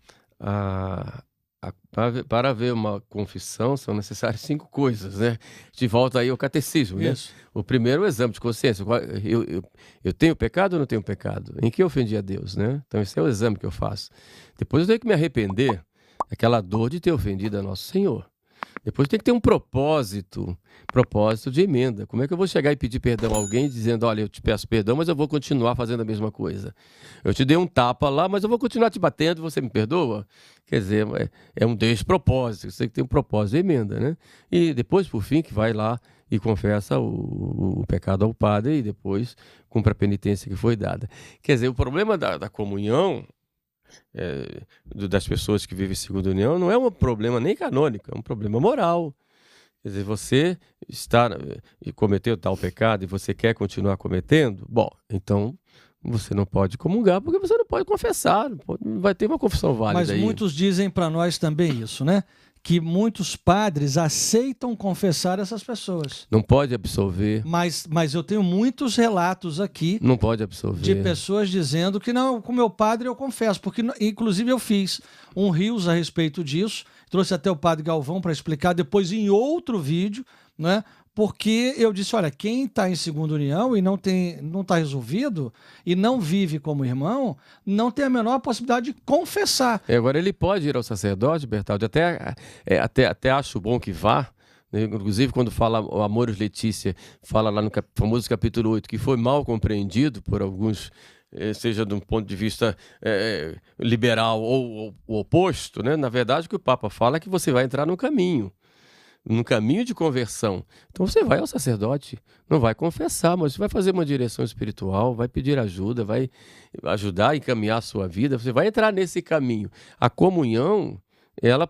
para haver uma confissão são necessárias 5 coisas, né? De volta aí ao catecismo, né? Isso. O primeiro é o exame de consciência. Eu tenho pecado ou não tenho pecado? Em que eu ofendi a Deus, né? Então esse é o exame que eu faço. Depois eu tenho que me arrepender daquela dor de ter ofendido a Nosso Senhor. Depois tem que ter um propósito de emenda. Como é que eu vou chegar e pedir perdão a alguém dizendo, olha, eu te peço perdão, mas eu vou continuar fazendo a mesma coisa. Eu te dei um tapa lá, mas eu vou continuar te batendo, você me perdoa? Quer dizer, é um despropósito. Você tem que ter um propósito de emenda, né? E depois, por fim, que vai lá e confessa o pecado ao padre e depois cumpre a penitência que foi dada. Quer dizer, o problema da comunhão das pessoas que vivem segunda união não é um problema nem canônico, é um problema moral. Quer dizer, você está e cometeu tal pecado e você quer continuar cometendo, bom, então você não pode comungar porque você não pode confessar, não vai ter uma confissão válida. Mas muitos dizem para nós também isso, né? Que muitos padres aceitam confessar essas pessoas. Não pode absolver. Mas eu tenho muitos relatos aqui. Não pode absolver. De pessoas dizendo que não, com meu padre eu confesso. Porque, inclusive, eu fiz um rios a respeito disso. Trouxe até o padre Galvão para explicar depois em outro vídeo, né? Porque eu disse, olha, quem está em segunda união e não está resolvido e não vive como irmão, não tem a menor possibilidade de confessar. Agora, ele pode ir ao sacerdote, Bertaldi, até acho bom que vá, né? Inclusive quando fala o Amoris Letícia, fala lá no famoso capítulo 8, que foi mal compreendido por alguns, seja de um ponto de vista liberal ou o oposto, né? Na verdade, o que o Papa fala é que você vai entrar no caminho de conversão. Então você vai ao sacerdote, não vai confessar, mas você vai fazer uma direção espiritual, vai pedir ajuda, vai ajudar a encaminhar a sua vida, você vai entrar nesse caminho. A comunhão, ela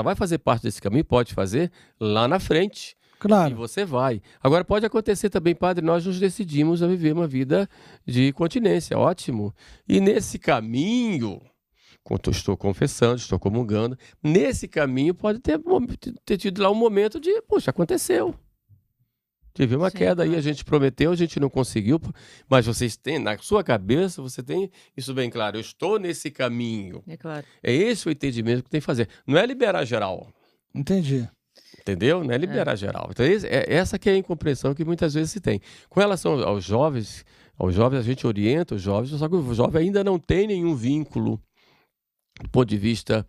vai fazer parte desse caminho, pode fazer lá na frente. Claro. E você vai. Agora pode acontecer também, padre, nós nos decidimos a viver uma vida de continência, ótimo. E nesse caminho, quando eu estou confessando, estou comungando, nesse caminho pode ter tido lá um momento de, poxa, aconteceu. Tive uma queda aí, a gente prometeu, a gente não conseguiu, mas vocês têm, na sua cabeça, você tem isso bem claro, eu estou nesse caminho. É claro. É esse o entendimento que tem que fazer. Não é liberar geral. Entendi. Entendeu? Não é liberar geral. Então, essa que é a incompreensão que muitas vezes se tem. Com relação aos jovens a gente orienta os jovens, só que o jovem ainda não tem nenhum vínculo do ponto de vista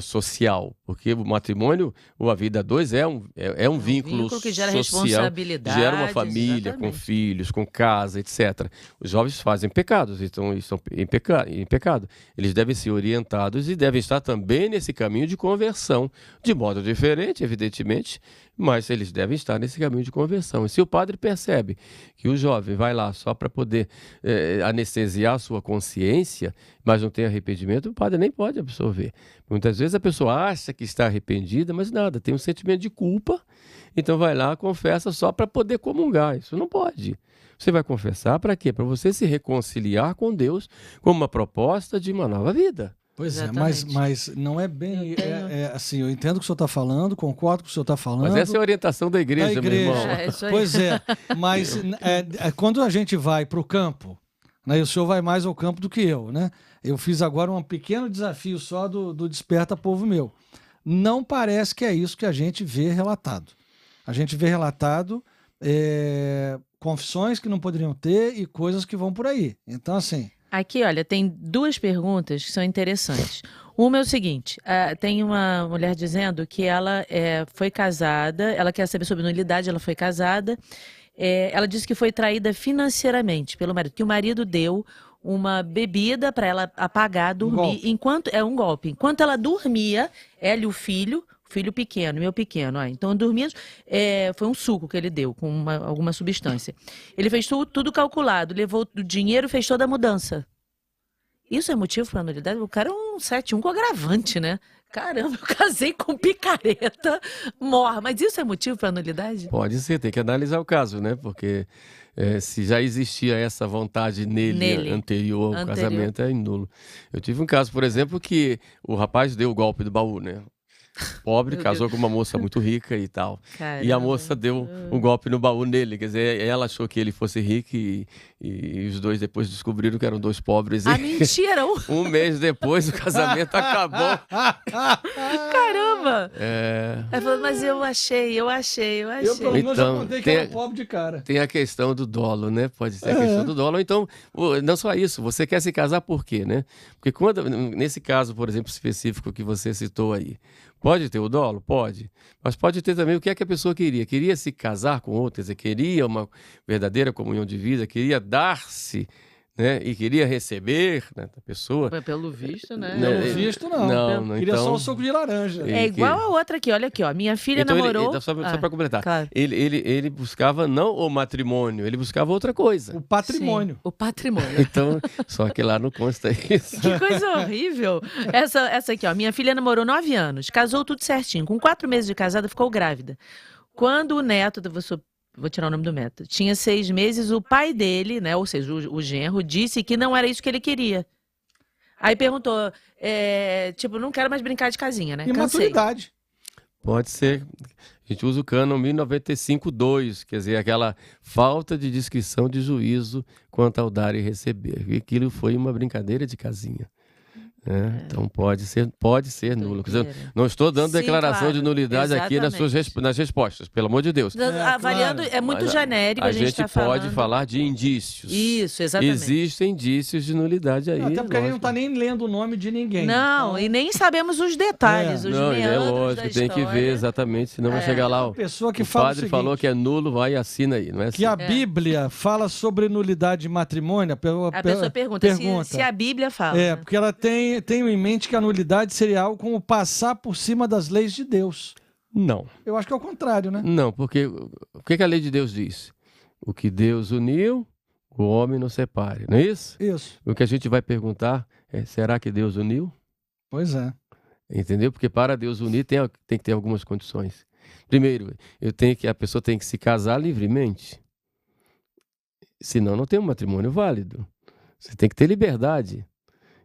social, Porque o matrimônio, ou a vida a dois, é um vínculo que gera social, responsabilidade, gera uma família, com filhos, com casa, etc. Os jovens fazem pecados, então estão em pecado. Eles devem ser orientados e devem estar também nesse caminho de conversão, de modo diferente, evidentemente, mas eles devem estar nesse caminho de conversão. E se o padre percebe que o jovem vai lá só para poder anestesiar a sua consciência, mas não tem arrependimento, o padre nem pode absorver. Muitas vezes a pessoa acha que está arrependida, mas nada, tem um sentimento de culpa, então vai lá, confessa só para poder comungar. Isso não pode. Você vai confessar para quê? Para você se reconciliar com Deus com uma proposta de uma nova vida. Pois é, mas não é bem... assim, eu entendo o que o senhor está falando, concordo com o que o senhor está falando. Mas essa é a orientação da igreja, meu irmão. Pois é, mas quando a gente vai para o campo, né, e o senhor vai mais ao campo do que eu, né? Eu fiz agora um pequeno desafio só do Desperta Povo Meu. Não parece que é isso que a gente vê relatado. A gente vê relatado confissões que não poderiam ter e coisas que vão por aí. Então, assim... Aqui, olha, tem 2 perguntas que são interessantes. Uma é o seguinte, tem uma mulher dizendo que ela foi casada, ela quer saber sobre nulidade, ela foi casada, ela disse que foi traída financeiramente pelo marido, que o marido deu uma bebida para ela apagar, dormir, um golpe. Enquanto ela dormia, ela e o filho pequeno, meu pequeno, então dormia, foi um suco que ele deu com alguma substância. Ele fez tudo calculado, levou o dinheiro, fez toda a mudança. Isso é motivo para nulidade? O cara é um 7-1 com agravante, né? Caramba, eu casei com picareta, morra. Mas isso é motivo para nulidade? Pode ser, tem que analisar o caso, né? Porque se já existia essa vontade nele anterior ao casamento, é nulo. Eu tive um caso, por exemplo, que o rapaz deu o golpe do baú, né? Pobre, casou com uma moça muito rica e tal. Caramba. E a moça deu um golpe no baú nele. Quer dizer, ela achou que ele fosse rico e os dois depois descobriram que eram 2 pobres. Mentira! Um mês depois o casamento acabou. Caramba! Ela falou, mas eu achei. Eu pelo menos já contei que era pobre de cara. Tem a questão do dolo, né? Pode ser a questão do dolo. Então, não só isso, você quer se casar por quê, né? Porque nesse caso, por exemplo, específico que você citou aí, pode ter o dolo? Pode. Mas pode ter também o que é que a pessoa queria. Queria se casar com outra, queria uma verdadeira comunhão de vida, queria dar-se, né? E queria receber, né, da pessoa. Pelo visto, né? Pelo visto, não. Queria então, só um suco de laranja. É igual a outra aqui, olha aqui, ó. Minha filha namorou... Só para completar. Claro. Ele buscava não o matrimônio, ele buscava outra coisa. O patrimônio. Sim, o patrimônio. Então, só que lá não consta isso. Que coisa horrível. Essa aqui, ó. Minha filha namorou 9 anos, casou tudo certinho. Com 4 meses de casada, ficou grávida. Quando o neto... Vou tirar o nome do neto. Tinha 6 meses, o pai dele, né, ou seja, o genro, disse que não era isso que ele queria. Aí perguntou, não quero mais brincar de casinha, né? Imaturidade. Pode ser. A gente usa o cânon 1095-2, quer dizer, aquela falta de discrição de juízo quanto ao dar e receber. E aquilo foi uma brincadeira de casinha. Então pode ser nulo. Não estou dando declaração de nulidade aqui nas respostas, pelo amor de Deus. Avaliando, é muito genérico a gente tá pode falar de indícios. Isso, exatamente. Existem indícios de nulidade aí. Até porque a gente não está nem lendo o nome de ninguém. Não, então... e nem sabemos os detalhes, os meandros lógico, tem que ver exatamente, senão vai chegar lá. A pessoa que o padre falou que é nulo, vai e assina aí, não é assim? Que a Bíblia fala sobre nulidade de matrimônio. A pessoa pergunta. Se a Bíblia fala. Porque ela tenho em mente que a nulidade seria algo como passar por cima das leis de Deus. Não. Eu acho que é o contrário, né? Não, porque o que a lei de Deus diz? O que Deus uniu, o homem não separe, não é isso? Isso. O que a gente vai perguntar é, será que Deus uniu? Pois é. Entendeu? Porque para Deus unir tem que ter algumas condições. Primeiro, a pessoa tem que se casar livremente. Senão não tem um matrimônio válido. Você tem que ter liberdade.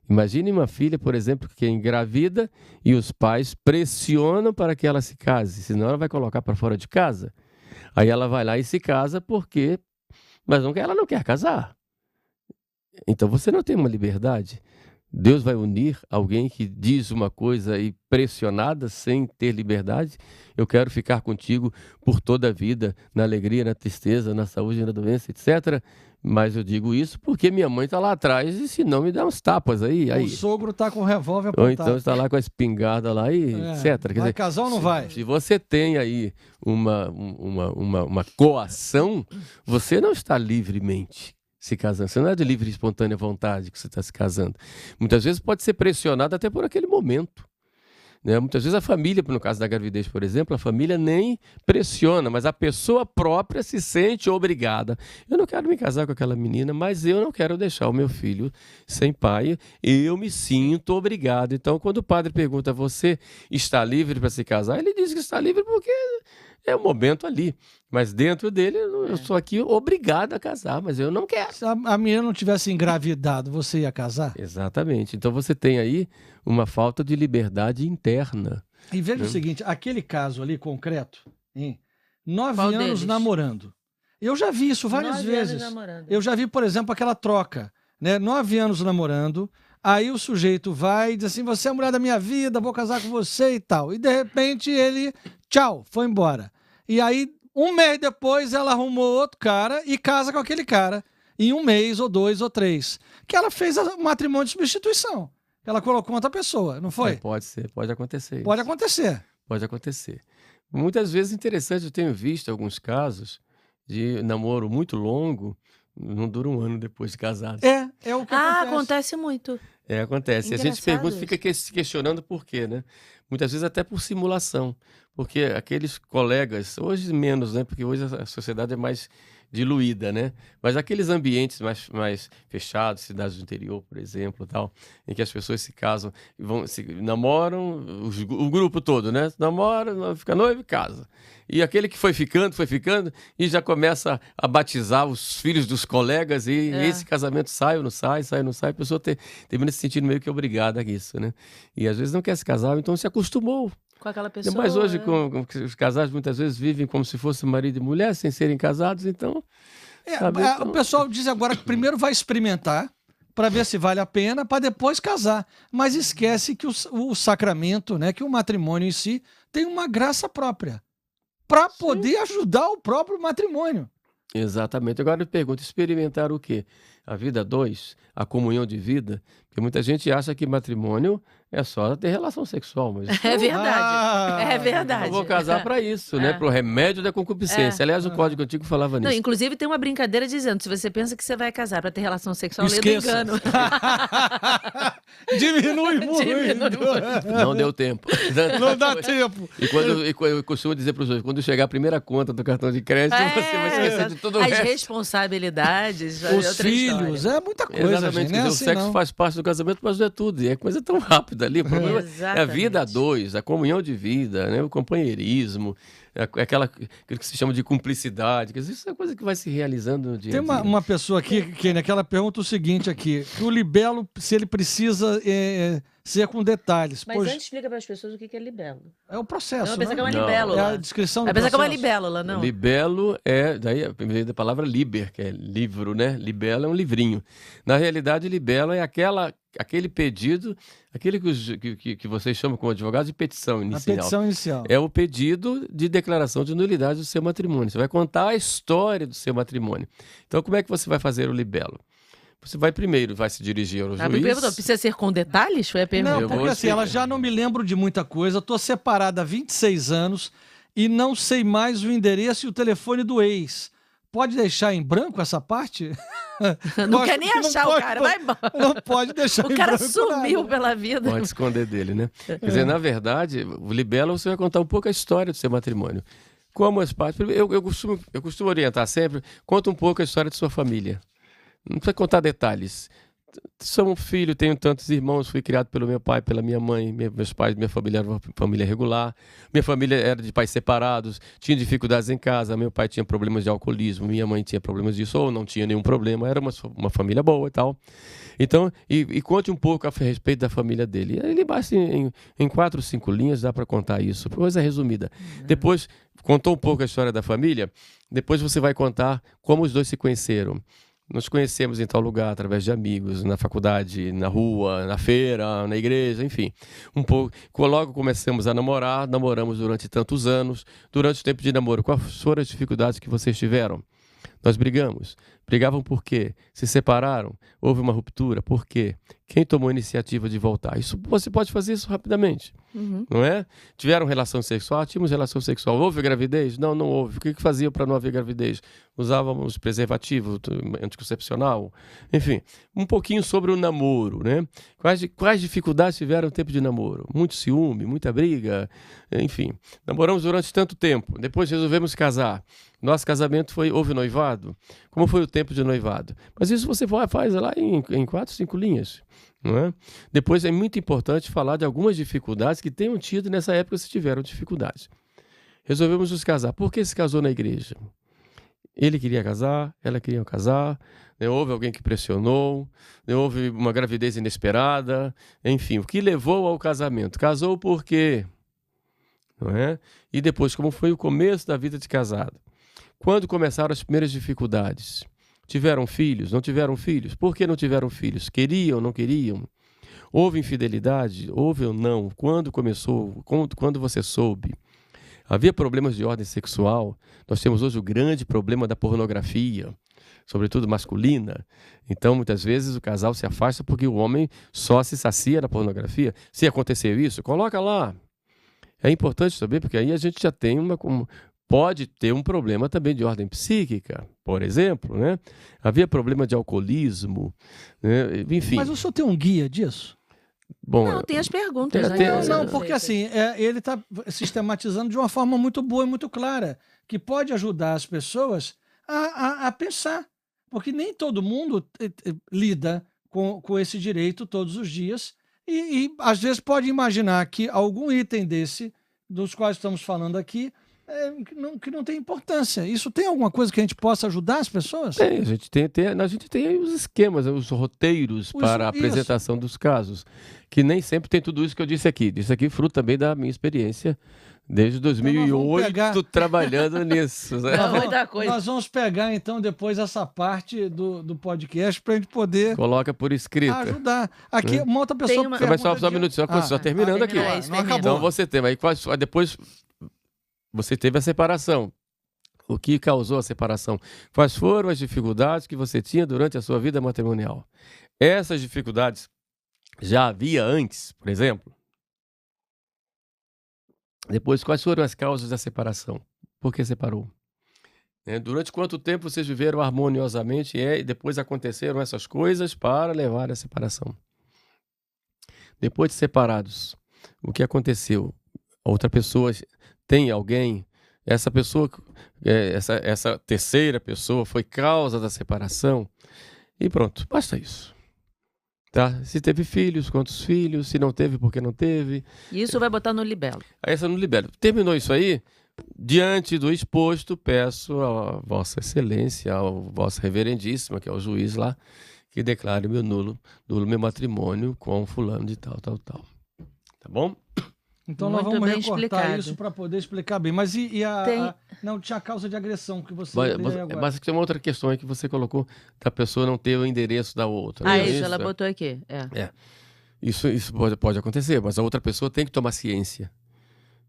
Imagine uma filha, por exemplo, que é engravida e os pais pressionam para que ela se case, senão ela vai colocar para fora de casa. Aí ela vai lá e se casa mas ela não quer casar. Então você não tem uma liberdade. Deus vai unir alguém que diz uma coisa e pressionada, sem ter liberdade. Eu quero ficar contigo por toda a vida, na alegria, na tristeza, na saúde, na doença, etc. Mas eu digo isso porque minha mãe está lá atrás e se não me dá uns tapas aí. O sogro tá com o revólver Ou apontado. então está lá com a espingarda lá e etc. Quer Vai dizer, casar ou não vai? se você tem aí uma coação, você não está livremente se casando. Você não é de livre e espontânea vontade que você está se casando. Muitas vezes pode ser pressionado até por aquele momento. Né? Muitas vezes a família, no caso da gravidez, por exemplo, a família nem pressiona, mas a pessoa própria se sente obrigada. Eu não quero me casar com aquela menina, mas eu não quero deixar o meu filho sem pai. Eu me sinto obrigado. Então, quando o padre pergunta, você está livre para se casar? Ele diz que está livre porque é o momento ali. Mas dentro dele, eu sou aqui obrigado a casar, mas eu não quero. Se a menina não tivesse engravidado, você ia casar? Exatamente. Então você tem aí uma falta de liberdade interna. E veja o seguinte, aquele caso ali concreto, hein? 9 Qual anos deles? namorando. Eu já vi isso várias 9 anos vezes. namorando. Eu já vi, por exemplo, aquela troca, né? 9 anos namorando, aí o sujeito vai e diz assim, você é a mulher da minha vida, vou casar com você e tal. E de repente ele, tchau, foi embora. E aí, um mês depois, ela arrumou outro cara e casa com aquele cara. Em um mês, ou 2, ou 3. Que ela fez o matrimônio de substituição. Ela colocou outra pessoa, não foi? Pode ser, pode acontecer. Isso. Pode acontecer. Pode acontecer. Muitas vezes interessante, eu tenho visto alguns casos de namoro muito longo, não dura um ano depois de casado. É o que acontece. Acontece muito. Acontece. E a gente Engraçado pergunta, isso. fica se questionando por quê, né? Muitas vezes até por simulação. Porque aqueles colegas, hoje menos, né? Porque hoje a sociedade é mais diluída, né? Mas aqueles ambientes mais fechados, cidades do interior, por exemplo, tal, em que as pessoas se casam, se namoram, o grupo todo, né? Namora, fica noivo e casa. E aquele que foi ficando e já começa a batizar os filhos dos colegas e esse casamento sai ou não sai, a pessoa termina se sentindo meio que obrigada a isso, né? E às vezes não quer se casar, então se acostumou. Com aquela pessoa. Mas hoje, os casais muitas vezes vivem como se fosse marido e mulher, sem serem casados, então... O pessoal diz agora que primeiro vai experimentar para ver se vale a pena, para depois casar. Mas esquece que o sacramento, né, que o matrimônio em si, tem uma graça própria para poder ajudar o próprio matrimônio. Exatamente. Agora eu pergunto, experimentar o quê? A vida a dois? A comunhão de vida? Porque muita gente acha que matrimônio é só ter relação sexual. Mas É verdade. É verdade. eu vou casar para isso, né? Para o remédio da concupiscência. Aliás, o Código Antigo falava nisso. Não, inclusive tem uma brincadeira dizendo, se você pensa que você vai casar para ter relação sexual, lê do Esqueça. engano. Diminui muito. Não deu tempo. Não dá tempo. E eu costumo dizer para os outros, quando chegar a primeira conta do cartão de crédito, você vai esquecer de tudo o As resto. responsabilidades, Os outra filhos, história. é muita coisa, Exatamente, gente. quer Não é dizer, assim, o sexo não. faz parte do casamento, mas não é tudo. E é coisa tão rápida ali. O problema é a vida a dois, a comunhão de vida, né? O companheirismo, aquilo que se chama de cumplicidade. Quer dizer, isso é coisa que vai se realizando no dia a Tem dia. uma pessoa aqui, que ela pergunta o seguinte aqui, que o libelo, se ele precisa ser com detalhes. Mas pois antes explica para as pessoas o que é libelo. é o processo, Não, pensa que é uma Não. libélula. É a descrição do Vai pensar que é uma processo. libélula, não? Libelo daí veio da palavra liber, que é livro, né? Libelo é um livrinho. Na realidade, libelo é aquele pedido, aquele que vocês chamam como advogados de petição A inicial. petição inicial. É o pedido de declaração de nulidade do seu matrimônio. Você vai contar a história do seu matrimônio. Então, como é que você vai fazer o libelo? Você vai se dirigir ao Me juiz. perguntou, precisa ser com detalhes? Foi a pergunta. Não, Eu porque vou assim, ela já não me lembro de muita coisa. Estou separada há 26 anos e não sei mais o endereço e o telefone do ex. Pode deixar em branco essa parte? Não Eu quer acho nem que não achar pode, o cara, vai embora. Não pode deixar O em cara branco sumiu nada. pela vida. Pode esconder dele, né? Quer dizer, na verdade, o libelo você vai contar um pouco a história do seu matrimônio. Como as partes... Eu costumo orientar sempre, conta um pouco a história de sua família. Não precisa contar detalhes. Sou um filho, tenho tantos irmãos, fui criado pelo meu pai, pela minha mãe, meus pais, minha família era uma família regular, minha família era de pais separados, tinha dificuldades em casa, meu pai tinha problemas de alcoolismo, minha mãe tinha problemas disso, ou não tinha nenhum problema, era uma família boa e tal. Então, e conte um pouco a respeito da família dele. Ele basta em 4 ou 5 linhas, dá para contar isso, coisa resumida. Depois, contou um pouco a história da família, depois você vai contar como os dois se conheceram. Nos conhecemos em tal lugar, através de amigos, na faculdade, na rua, na feira, na igreja, enfim. Um pouco. Logo começamos a namorar, namoramos durante tantos anos. Durante o tempo de namoro, quais foram as dificuldades que vocês tiveram? Nós brigamos. Brigavam por quê? Se separaram? Houve uma ruptura? Por quê? Quem tomou a iniciativa de voltar? Isso, você pode fazer isso rapidamente, não é? Tiveram relação sexual? Tínhamos relação sexual. Houve gravidez? Não, não houve. O que faziam para não haver gravidez? Usávamos preservativo anticoncepcional? Enfim, um pouquinho sobre o namoro, né? Quais dificuldades tiveram no tempo de namoro? Muito ciúme, muita briga, enfim. Namoramos durante tanto tempo. Depois resolvemos casar. Nosso casamento houve noivado? Como foi o tempo de noivado? Mas isso você faz lá em 4, 5 linhas. Não é? Depois é muito importante falar de algumas dificuldades que tenham tido nessa época, se tiveram dificuldades. Resolvemos nos casar. Por que se casou na igreja? Ele queria casar, ela queria casar, né? Houve alguém que pressionou, né? Houve uma gravidez inesperada, enfim, o que levou ao casamento? Casou por quê? Não é? E depois, como foi o começo da vida de casado? Quando começaram as primeiras dificuldades? Tiveram filhos? Não tiveram filhos? Por que não tiveram filhos? Queriam, não queriam? Houve infidelidade? Houve ou não? Quando começou? Quando você soube? Havia problemas de ordem sexual? Nós temos hoje o grande problema da pornografia, sobretudo masculina. Então, muitas vezes, o casal se afasta porque o homem só se sacia na pornografia. Se aconteceu isso, coloca lá. É importante saber, porque aí a gente já tem pode ter um problema também de ordem psíquica, por exemplo, né? Havia problema de alcoolismo, né? Enfim. Mas o senhor tem um guia disso? Bom, não, tem as perguntas. Não, porque assim, ele está sistematizando de uma forma muito boa e muito clara, que pode ajudar as pessoas a pensar, porque nem todo mundo lida com esse direito todos os dias e às vezes pode imaginar que algum item dos quais estamos falando aqui, que não tem importância. Isso tem alguma coisa que a gente possa ajudar as pessoas? Tem, a gente tem os esquemas, os roteiros para a apresentação dos casos, que nem sempre tem tudo isso que eu disse aqui. Isso aqui é fruto também da minha experiência desde 2008 trabalhando nisso. Né? Nós vamos pegar então depois essa parte do podcast para a gente poder... Coloca por escrito. Ajudar. Aqui uma outra pessoa... Mas só um minuto, só terminando aqui. Não acabou. Então você tem, aí depois... Você teve a separação. O que causou a separação? Quais foram as dificuldades que você tinha durante a sua vida matrimonial? Essas dificuldades já havia antes, por exemplo? Depois, quais foram as causas da separação? Por que separou? Durante quanto tempo vocês viveram harmoniosamente e depois aconteceram essas coisas para levar à separação? Depois de separados, o que aconteceu? Outra pessoa... Tem alguém, essa pessoa, essa terceira pessoa foi causa da separação e pronto, basta isso. Tá? Se teve filhos, quantos filhos, se não teve, por que não teve. Isso vai botar no libelo. Essa no libelo. Terminou isso aí, diante do exposto, peço a Vossa Excelência, ao Vossa Reverendíssima, que é o juiz lá, que declare nulo meu matrimônio com fulano de tal. Tá bom? Então nós vamos recortar isso para poder explicar bem. Mas não tinha a causa de agressão que você tem agora. Mas tem uma outra questão aí que você colocou, da pessoa não ter o endereço da outra. Isso ela botou aqui. Isso pode acontecer, mas a outra pessoa tem que tomar ciência.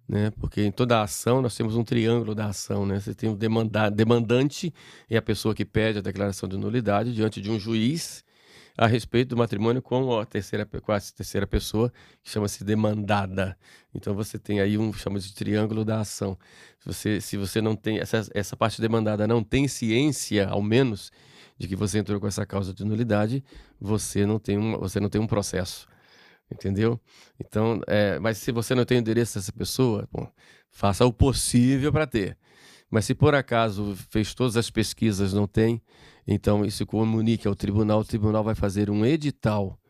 Né? Porque em toda a ação nós temos um triângulo da ação. Né? Você tem o demandante, é a pessoa que pede a declaração de nulidade diante de um juiz a respeito do matrimônio com a terceira pessoa, que chama-se demandada. Então você tem aí chama de triângulo da ação. Se você não tem, essa parte demandada não tem ciência, ao menos, de que você entrou com essa causa de nulidade, você não tem um processo. Entendeu? Então, mas se você não tem o endereço dessa pessoa, faça o possível para ter. Mas se por acaso fez todas as pesquisas, não tem, então isso comunique ao tribunal, o tribunal vai fazer um edital,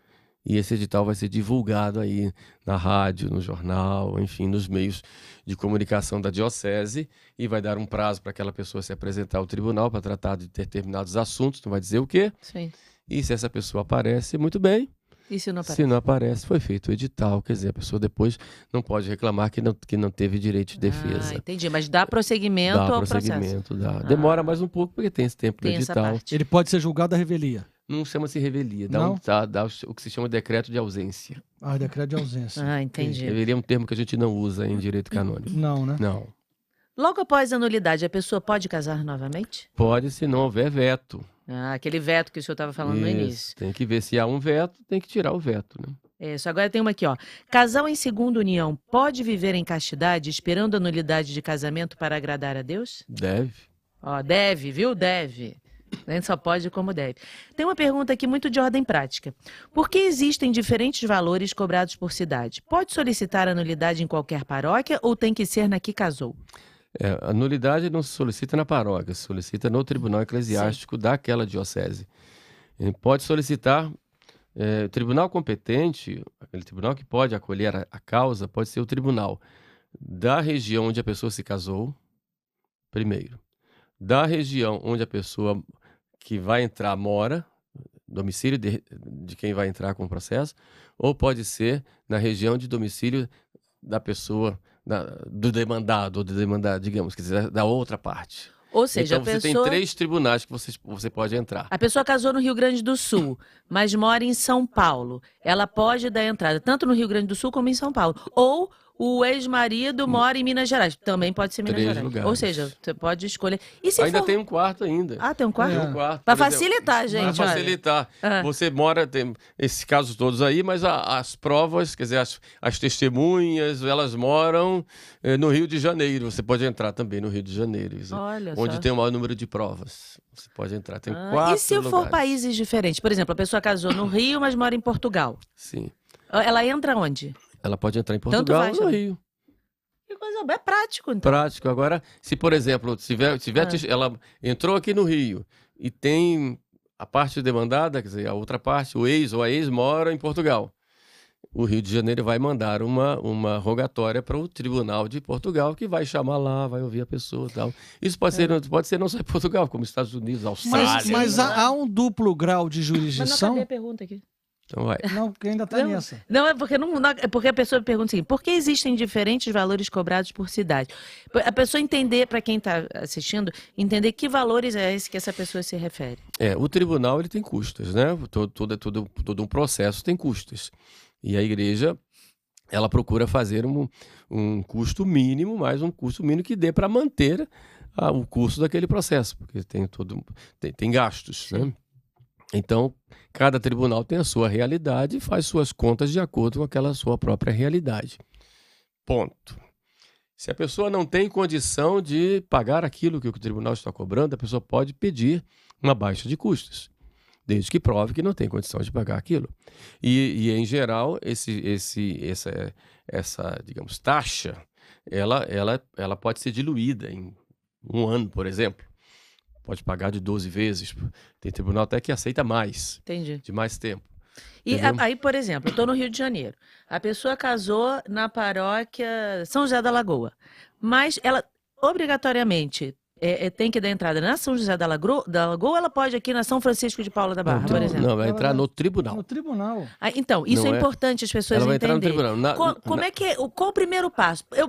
e esse edital vai ser divulgado aí na rádio, no jornal, enfim, nos meios de comunicação da diocese, e vai dar um prazo para aquela pessoa se apresentar ao tribunal para tratar de determinados assuntos, não vai dizer o quê. Sim. E se essa pessoa aparece, muito bem. E se não aparece? Se não aparece, foi feito o edital. Quer dizer, a pessoa depois não pode reclamar que não teve direito de defesa. Entendi, mas dá prosseguimento ao processo. Dá. Demora mais um pouco, porque tem esse tempo do edital. Ele pode ser julgado à revelia? Não chama-se revelia, dá o que se chama decreto de ausência. Decreto de ausência. Entendi. Revelia é um termo que a gente não usa em direito canônico. Não, né? Não. Logo após a nulidade, a pessoa pode casar novamente? Pode, se não houver veto. Ah, aquele veto que o senhor estava falando no início. Tem que ver se há um veto, tem que tirar o veto, né? Isso, agora tem uma aqui, ó. Casal em segunda união pode viver em castidade esperando a nulidade de casamento para agradar a Deus? Deve. Ó, deve, viu? Deve. A gente só pode como deve. Tem uma pergunta aqui muito de ordem prática. Por que existem diferentes valores cobrados por cidade? Pode solicitar a nulidade em qualquer paróquia ou tem que ser na que casou? A nulidade não se solicita na paróquia, se solicita no tribunal eclesiástico daquela diocese. Ele pode solicitar, o tribunal competente, aquele tribunal que pode acolher a causa, pode ser o tribunal da região onde a pessoa se casou, primeiro. Da região onde a pessoa que vai entrar mora, domicílio de quem vai entrar com o processo, ou pode ser na região de domicílio da pessoa, do demandado, ou do demandado, digamos, quer dizer, da outra parte. Ou seja, então, você tem 3 tribunais que você pode entrar. A pessoa casou no Rio Grande do Sul, mas mora em São Paulo. Ela pode dar entrada tanto no Rio Grande do Sul como em São Paulo. Ou o ex-marido mora em Minas Gerais. Também pode ser Minas 3 Gerais. lugares. Ou seja, você pode escolher. E se Ainda for... tem um quarto ainda. Ah, tem um quarto? Tem um quarto. Para por exemplo, facilitar, gente. Para facilitar. Você mora, tem esses casos todos aí, mas as provas, quer dizer, as testemunhas, elas moram no Rio de Janeiro. Você pode entrar também no Rio de Janeiro. Olha onde só. tem o maior número de provas. Você pode entrar. Tem 4 E se lugares. for países diferentes? Por exemplo, a pessoa casou no Rio, mas mora em Portugal. Sim. Ela entra onde? Ela pode entrar em Tanto Portugal faz, ou no né? Rio. Que coisa é prático, então. Prático. Agora, se, por exemplo, ela entrou aqui no Rio e tem a parte demandada, quer dizer, a outra parte, o ex ou a ex mora em Portugal. O Rio de Janeiro vai mandar uma rogatória para o Tribunal de Portugal, que vai chamar lá, vai ouvir a pessoa e tal. Isso pode ser não só em Portugal, como Estados Unidos, Austrália. Mas há um duplo grau de Mas não jurisdição? acabei a pergunta aqui. Então vai. Não, porque ainda está Não, nessa. Não, é porque a pessoa pergunta assim, por que existem diferentes valores cobrados por cidade? A pessoa entender, para quem está assistindo, entender que valores é esse que essa pessoa se refere. O tribunal ele tem custos, né? Todo um processo tem custos. E a igreja, ela procura fazer um custo mínimo, mais um custo mínimo que dê para manter o custo daquele processo, porque tem gastos, né? Então, cada tribunal tem a sua realidade e faz suas contas de acordo com aquela sua própria realidade. Ponto. Se a pessoa não tem condição de pagar aquilo que o tribunal está cobrando, a pessoa pode pedir uma baixa de custos, desde que prove que não tem condição de pagar aquilo. E em geral, essa digamos, taxa, ela pode ser diluída em 1 ano, por exemplo. Pode pagar de 12 vezes. Tem tribunal até que aceita mais. Entendi. De mais tempo. E Entendeu? aí, por exemplo, eu estou no Rio de Janeiro. A pessoa casou na paróquia São José da Lagoa. Mas ela, obrigatoriamente, tem que dar entrada na São José da Lagoa, ou ela pode aqui na São Francisco de Paula da Barra, por exemplo? Não, vai entrar no tribunal. No tribunal. Então, isso Não é importante as pessoas Ela vai entrar no entenderem. tribunal. Qual o primeiro passo? Eu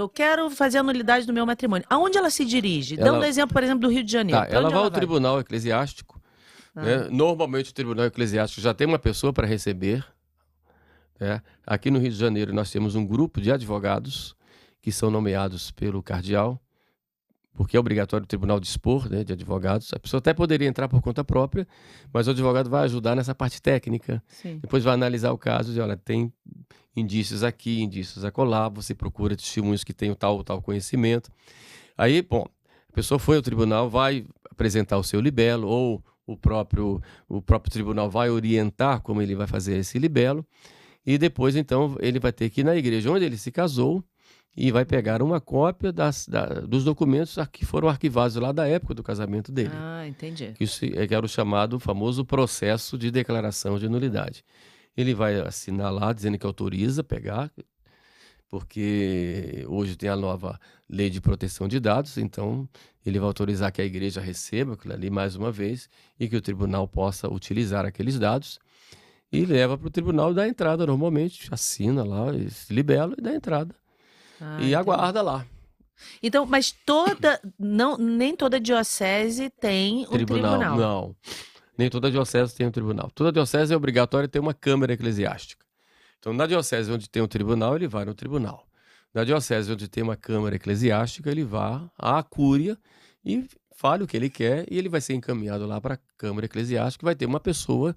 quero fazer a nulidade do meu matrimônio. Aonde ela se dirige? Ela- Dando exemplo, por exemplo, do Rio de Janeiro. Tá, Pra ela onde vai ao tribunal eclesiástico. Ah. Né? Normalmente o tribunal eclesiástico já tem uma pessoa para receber. Né? Aqui no Rio de Janeiro nós temos um grupo de advogados que são nomeados pelo cardeal, porque é obrigatório o tribunal dispor, né, de advogados. A pessoa até poderia entrar por conta própria, mas o advogado vai ajudar nessa parte técnica. Sim. Depois vai analisar o caso e dizer, olha, tem indícios aqui, indícios acolá, você procura testemunhos que tenham tal conhecimento. Aí, bom, a pessoa foi ao tribunal, vai apresentar o seu libelo, ou o próprio tribunal vai orientar como ele vai fazer esse libelo, e depois, então, ele vai ter que ir na igreja onde ele se casou e vai pegar uma cópia dos documentos que foram arquivados lá da época do casamento dele. Ah, entendi. Que era o chamado famoso processo de declaração de nulidade. Ele vai assinar lá dizendo que autoriza pegar, porque hoje tem a nova lei de proteção de dados, então ele vai autorizar que a igreja receba aquilo ali mais uma vez e que o tribunal possa utilizar aqueles dados e leva para o tribunal e dá entrada normalmente, assina lá esse libelo e dá entrada. Ah, E entendi. aguarda lá. Então, mas nem toda diocese tem um tribunal. Não. Nem toda diocese tem um tribunal. Toda diocese é obrigatório ter uma câmara eclesiástica. Então, na diocese onde tem um tribunal, ele vai no tribunal. Na diocese onde tem uma câmara eclesiástica, ele vá à cúria e fale o que ele quer e ele vai ser encaminhado lá para a câmara eclesiástica, vai ter uma pessoa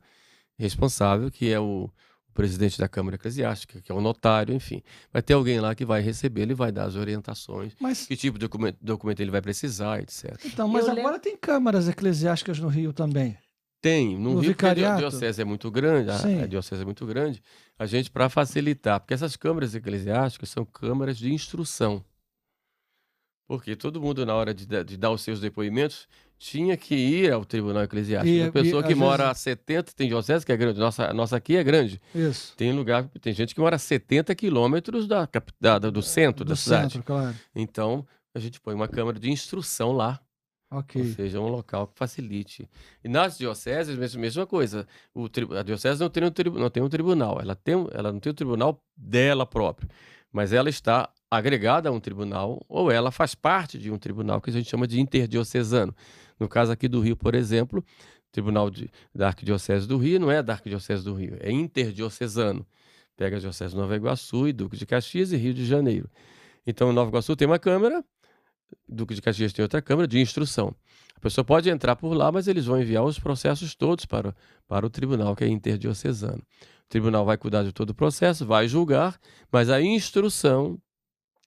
responsável, que é o presidente da câmara eclesiástica, que é o notário, enfim. Vai ter alguém lá que vai receber, ele vai dar as orientações, que tipo de documento ele vai precisar, etc. Então, mas agora tem câmaras eclesiásticas no Rio também. Tem, no Rio, porque a diocese é muito grande, a diocese é muito grande, a gente, para facilitar, porque essas câmaras eclesiásticas são câmaras de instrução. Porque todo mundo, na hora de dar os seus depoimentos, tinha que ir ao tribunal eclesiástico. A pessoa que mora a 70, tem diocese que é grande, nossa aqui é grande. Isso. Tem gente que mora a 70 quilômetros do centro da cidade. Claro. Então, a gente põe uma câmara de instrução lá. Okay. Ou seja, um local que facilite. E nas dioceses, mesma coisa. A diocese não tem um tribunal. Ela não tem um tribunal dela própria. Mas ela está agregada a um tribunal, ou ela faz parte de um tribunal que a gente chama de interdiocesano. No caso aqui do Rio, por exemplo, o tribunal da Arquidiocese do Rio não é da Arquidiocese do Rio, é interdiocesano. Pega a Diocese de Nova Iguaçu, e Duque de Caxias e Rio de Janeiro. Então, em Nova Iguaçu tem uma câmara, Duque de Caxias tem outra câmara de instrução. A pessoa pode entrar por lá, mas eles vão enviar os processos todos para o tribunal, que é interdiocesano. O tribunal vai cuidar de todo o processo, vai julgar, mas a instrução,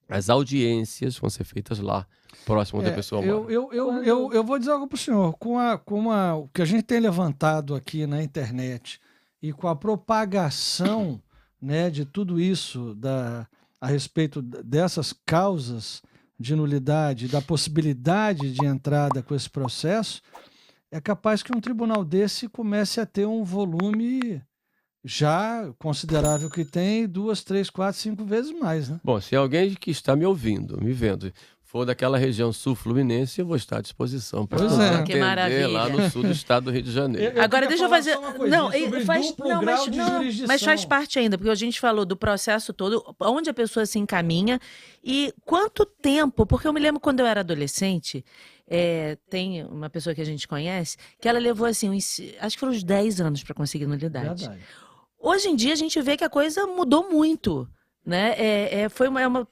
as audiências vão ser feitas lá, próximo da pessoa mora. Eu vou dizer algo para o senhor. O que a gente tem levantado aqui na internet e com a propagação né, de tudo isso a respeito dessas causas de nulidade, da possibilidade de entrada com esse processo, é capaz que um tribunal desse comece a ter um volume já considerável que tem 2, 3, 4, 5 vezes mais, né? Bom, se alguém que está me ouvindo, me vendo, for daquela região sul-fluminense, eu vou estar à disposição para atender lá no sul do estado do Rio de Janeiro. Agora deixa eu fazer... Mas faz parte ainda, porque a gente falou do processo todo, onde a pessoa se encaminha e quanto tempo, porque eu me lembro quando eu era adolescente, tem uma pessoa que a gente conhece, que ela levou assim, acho que foram uns 10 anos para conseguir nulidade. Verdade. Hoje em dia a gente vê que a coisa mudou muito, né?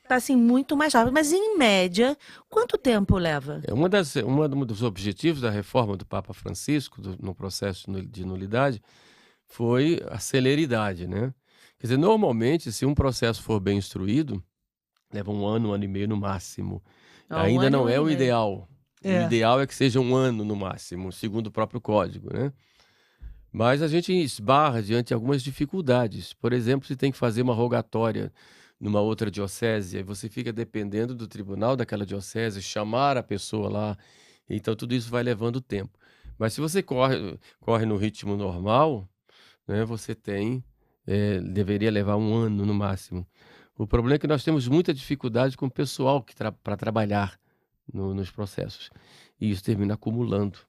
Tá assim muito mais rápido, mas em média, quanto tempo leva? Um dos objetivos da reforma do Papa Francisco no processo de nulidade foi a celeridade, né? Quer dizer, normalmente, se um processo for bem instruído, leva 1 ano, 1 ano e meio no máximo. Ainda não é o ideal. O ideal é que seja 1 ano no máximo, segundo o próprio código, né? Mas a gente esbarra diante de algumas dificuldades. Por exemplo, se tem que fazer uma rogatória numa outra diocese, aí você fica dependendo do tribunal daquela diocese, chamar a pessoa lá. Então, tudo isso vai levando tempo. Mas se você corre no ritmo normal, né, você deveria levar 1 ano no máximo. O problema é que nós temos muita dificuldade com o pessoal para trabalhar nos processos. E isso termina acumulando.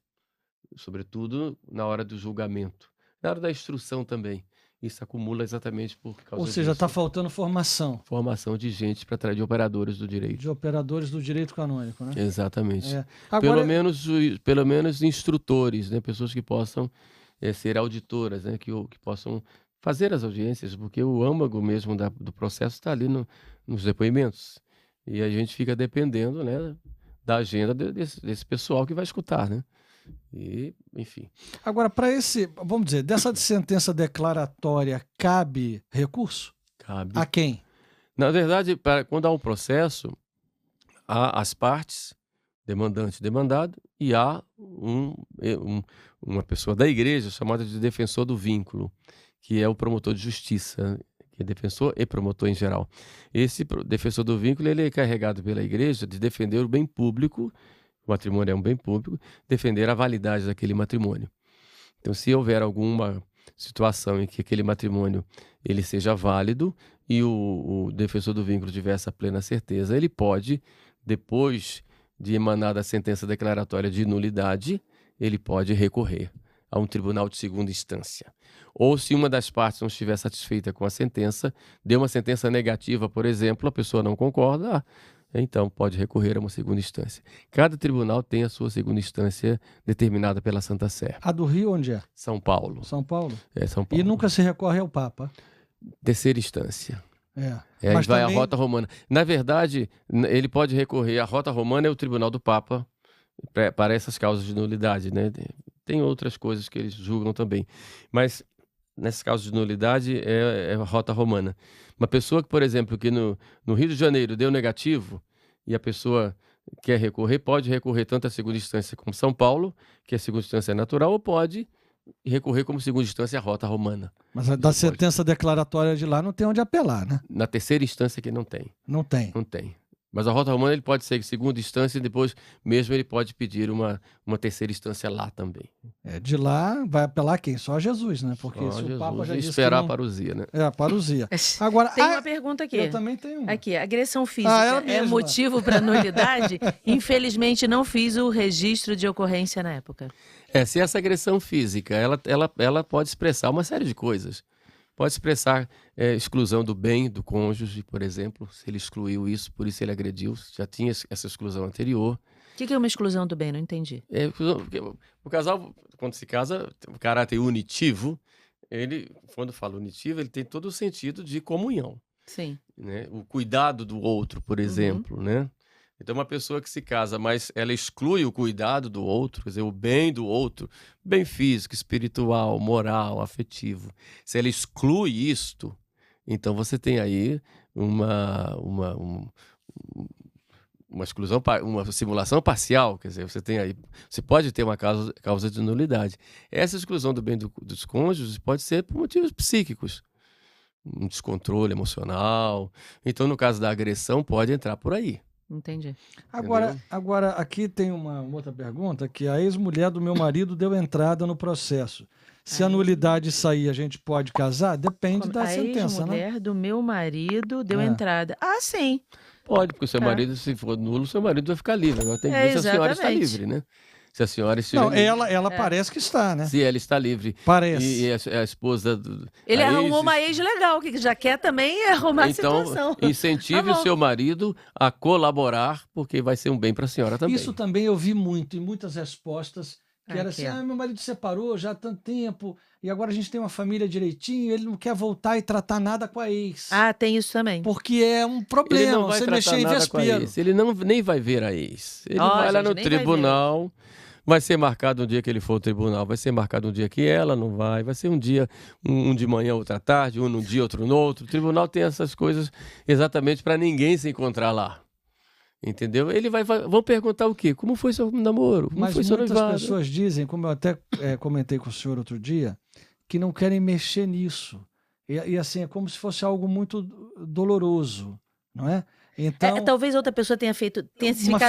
Sobretudo na hora do julgamento, na hora da instrução também. Isso acumula exatamente por causa disso. Ou seja, está faltando formação. Formação de gente de operadores do direito. De operadores do direito canônico, né? Exatamente. Agora... Pelo menos instrutores, né? Pessoas que possam ser auditoras, né? Que possam fazer as audiências, porque o âmago mesmo do processo está ali nos depoimentos. E a gente fica dependendo, né, da agenda desse pessoal que vai escutar, né? E, enfim. Agora, vamos dizer, dessa sentença declaratória, cabe recurso? Cabe. A quem? Na verdade, quando há um processo, há as partes, demandante e demandado, e há uma pessoa da igreja chamada de defensor do vínculo, que é o promotor de justiça, que é defensor e promotor em geral. Esse defensor do vínculo, ele é encarregado pela igreja de defender o bem público. O matrimônio é um bem público, defender a validade daquele matrimônio. Então, se houver alguma situação em que aquele matrimônio ele seja válido e o defensor do vínculo tiver essa plena certeza, ele pode, depois de emanada a sentença declaratória de nulidade, ele pode recorrer a um tribunal de segunda instância. Ou se uma das partes não estiver satisfeita com a sentença, deu uma sentença negativa, por exemplo, a pessoa não concorda, então pode recorrer a uma segunda instância. Cada tribunal tem a sua segunda instância determinada pela Santa Sé. A do Rio onde é? São Paulo. São Paulo? São Paulo. E nunca se recorre ao Papa? Terceira instância. Aí Mas vai também... a rota romana. Na verdade, ele pode recorrer. A rota romana é o Tribunal do Papa para essas causas de nulidade, né? Tem outras coisas que eles julgam também. Mas, nesse caso de nulidade, é a rota romana. Uma pessoa que, por exemplo, que no Rio de Janeiro deu negativo e a pessoa quer recorrer, pode recorrer tanto à segunda instância como São Paulo, que a segunda instância é natural, ou pode recorrer como segunda instância à rota romana. Mas da sentença declaratória de lá não tem onde apelar, né? Na terceira instância que não tem. Não tem. Não tem. Mas a rota romana ele pode ser segunda instância e depois mesmo ele pode pedir uma terceira instância lá também. De lá vai apelar quem? Só Jesus, né? Porque Só se Jesus, o Papa já disse esperar que não... a parousia, né? É, a parousia. Agora, tem uma pergunta aqui. Eu também tenho uma. Aqui, agressão física é motivo para nulidade? Infelizmente não fiz o registro de ocorrência na época. Se essa agressão física, ela pode expressar uma série de coisas. Pode expressar exclusão do bem do cônjuge, por exemplo, se ele excluiu isso, por isso ele agrediu, já tinha essa exclusão anterior. O que é uma exclusão do bem? Não entendi. O casal, quando se casa, o caráter unitivo, quando fala unitivo, ele tem todo o sentido de comunhão. Sim. Né? O cuidado do outro, por exemplo, né? Então, uma pessoa que se casa, mas ela exclui o cuidado do outro, quer dizer, o bem do outro, bem físico, espiritual, moral, afetivo. Se ela exclui isto, então você tem aí uma exclusão, uma simulação parcial, quer dizer, você pode ter uma causa de nulidade. Essa exclusão do bem dos cônjuges pode ser por motivos psíquicos, um descontrole emocional. Então, no caso da agressão, pode entrar por aí. Entendi. Agora, aqui tem uma outra pergunta, que a ex-mulher do meu marido deu entrada no processo. Se a nulidade sair, a gente pode casar? Depende da sentença, né? A ex-mulher do meu marido deu entrada. Ah, sim. Pode, porque o seu marido, se for nulo, seu marido vai ficar livre. Agora tem que ver se a senhora está livre, né? Se a senhora estiver livre. Ela parece que está, né? Se ela está livre. Parece. E a esposa... Ele arrumou uma ex legal, que já quer também arrumar a situação. Então, incentive o seu marido a colaborar, porque vai ser um bem para a senhora também. Isso também eu vi muito, em muitas respostas, que era assim, meu marido separou já há tanto tempo, e agora a gente tem uma família direitinho, ele não quer voltar e tratar nada com a ex. Ah, tem isso também. Porque é um problema, ele não vai você tratar mexer em nada vespeiro. Com a ex. Ele nem vai ver a ex. Ele vai lá no tribunal... Vai ser marcado um dia que ele for ao tribunal, vai ser marcado um dia que ela não vai ser um dia, um de manhã, outra tarde, um num dia, outro no outro. O tribunal tem essas coisas exatamente para ninguém se encontrar lá. Entendeu? Vão perguntar o quê? Como foi seu namoro? Como foi seu noivado? Muitas pessoas dizem, como eu até comentei com o senhor outro dia, que não querem mexer nisso. E assim, é como se fosse algo muito doloroso, não é? Então, talvez outra pessoa tenha ficado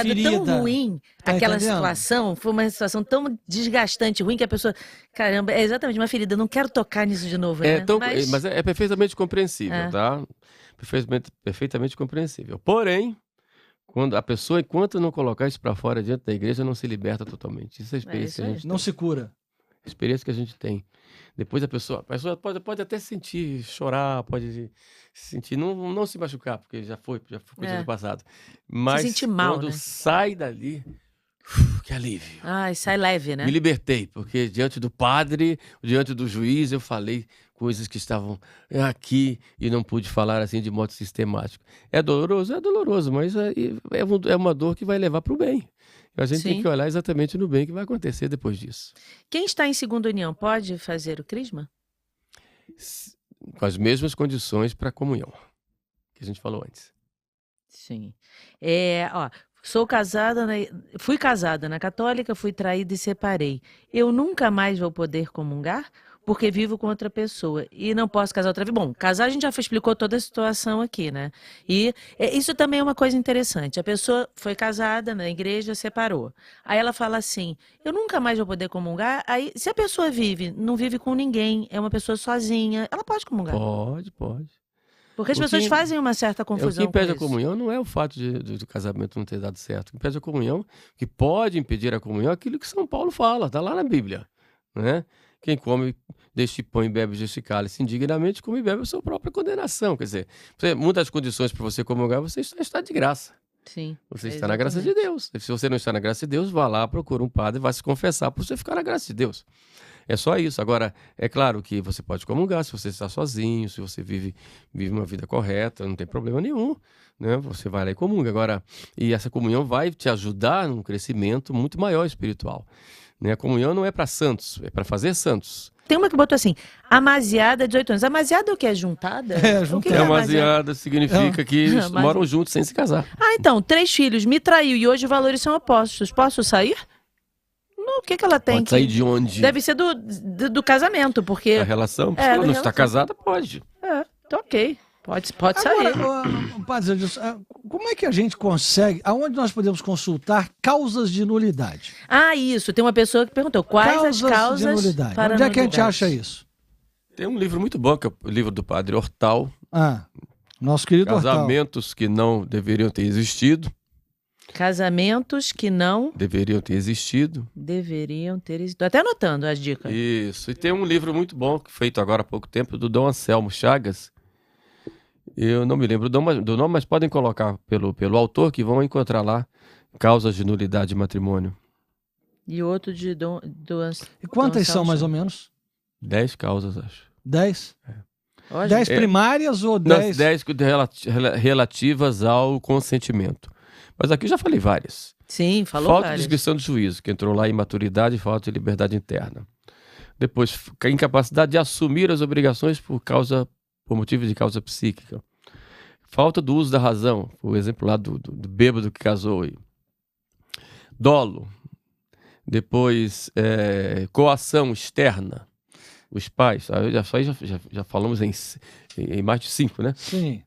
ferida, tão ruim, aquela situação, foi uma situação tão desgastante, ruim, que a pessoa, caramba, é exatamente uma ferida, não quero tocar nisso de novo, né? Mas é perfeitamente compreensível, tá? Perfeitamente compreensível. Porém, quando a pessoa, enquanto não colocar isso para fora diante da igreja, não se liberta totalmente. Isso é a experiência que a gente não se cura. A experiência que a gente tem. Depois a pessoa pode até sentir, chorar, pode sentir, não se machucar, porque já foi coisa do passado. Mas se sentir mal, quando né? sai dali, que alívio. Ai, sai leve, né? Me libertei, porque diante do padre, diante do juiz, eu falei coisas que estavam aqui e não pude falar assim de modo sistemático. É doloroso, mas é uma dor que vai levar para o bem. A gente tem que olhar exatamente no bem que vai acontecer depois disso. Quem está em segunda união pode fazer o crisma? Com as mesmas condições para a comunhão, que a gente falou antes. Sim. Fui casada na católica, fui traída e separei. Eu nunca mais vou poder comungar? Porque vivo com outra pessoa e não posso casar outra vez. Bom, casar a gente já explicou toda a situação aqui, né? E isso também é uma coisa interessante. A pessoa foi casada na igreja, separou. Aí ela fala assim, eu nunca mais vou poder comungar. Aí, se a pessoa não vive com ninguém, é uma pessoa sozinha, ela pode comungar? Pode. Porque as pessoas fazem uma certa confusão. O que impede a comunhão não é o fato do casamento não ter dado certo. O que impede a comunhão, o que pode impedir a comunhão é aquilo que São Paulo fala, está lá na Bíblia, né? Quem come deste pão e bebe deste cálice indignamente, come e bebe a sua própria condenação. Quer dizer, muitas condições para você comungar, você está de graça. Sim. Você está na graça de Deus. Se você não está na graça de Deus, vá lá, procura um padre e vai se confessar para você ficar na graça de Deus. É só isso. Agora, é claro que você pode comungar se você está sozinho, se você vive uma vida correta, não tem problema nenhum, né? Você vai lá e comunga. Agora, e essa comunhão vai te ajudar num crescimento muito maior espiritual, né? A comunhão não é para santos, é para fazer santos. Tem uma que botou assim, amaziada de 18 anos. Amaziada é o que? É juntada? Juntada. Amaziada significa que moram juntos sem se casar. Ah, então, 3 filhos, me traiu e hoje os valores são opostos. Posso sair? Não, o que ela tem? Pode sair de onde? Deve ser do casamento, porque... A relação? Se ela não está casada, pode. Tá ok. Pode sair. Agora, Padre Edilson, como é que a gente consegue, aonde nós podemos consultar causas de nulidade? Ah, isso. Tem uma pessoa que perguntou quais as causas de nulidade. para onde é que a gente acha isso? Tem um livro muito bom, que é o livro do Padre Hortal. Nosso querido Casamentos que não deveriam ter existido. Casamentos que não... Deveriam ter existido. Tô até anotando as dicas. Isso. E tem um livro muito bom, feito agora há pouco tempo, do Dom Anselmo Chagas. Eu não me lembro do nome, mas podem colocar pelo autor, que vão encontrar lá causas de nulidade de matrimônio. E outro de E quantas são, mais ou menos? 10 causas, acho. 10? 10 primárias ou 10? 10 relativas ao consentimento. Mas aqui eu já falei várias. Sim, falou Falta várias. de discrição de juízo, que entrou lá em imaturidade e falta de liberdade interna. Depois, incapacidade de assumir as obrigações por motivo de causa psíquica. Falta do uso da razão, o exemplo lá do bêbado que casou aí. Dolo. Depois, coação externa. Os pais, já falamos em mais de 5, né? Sim.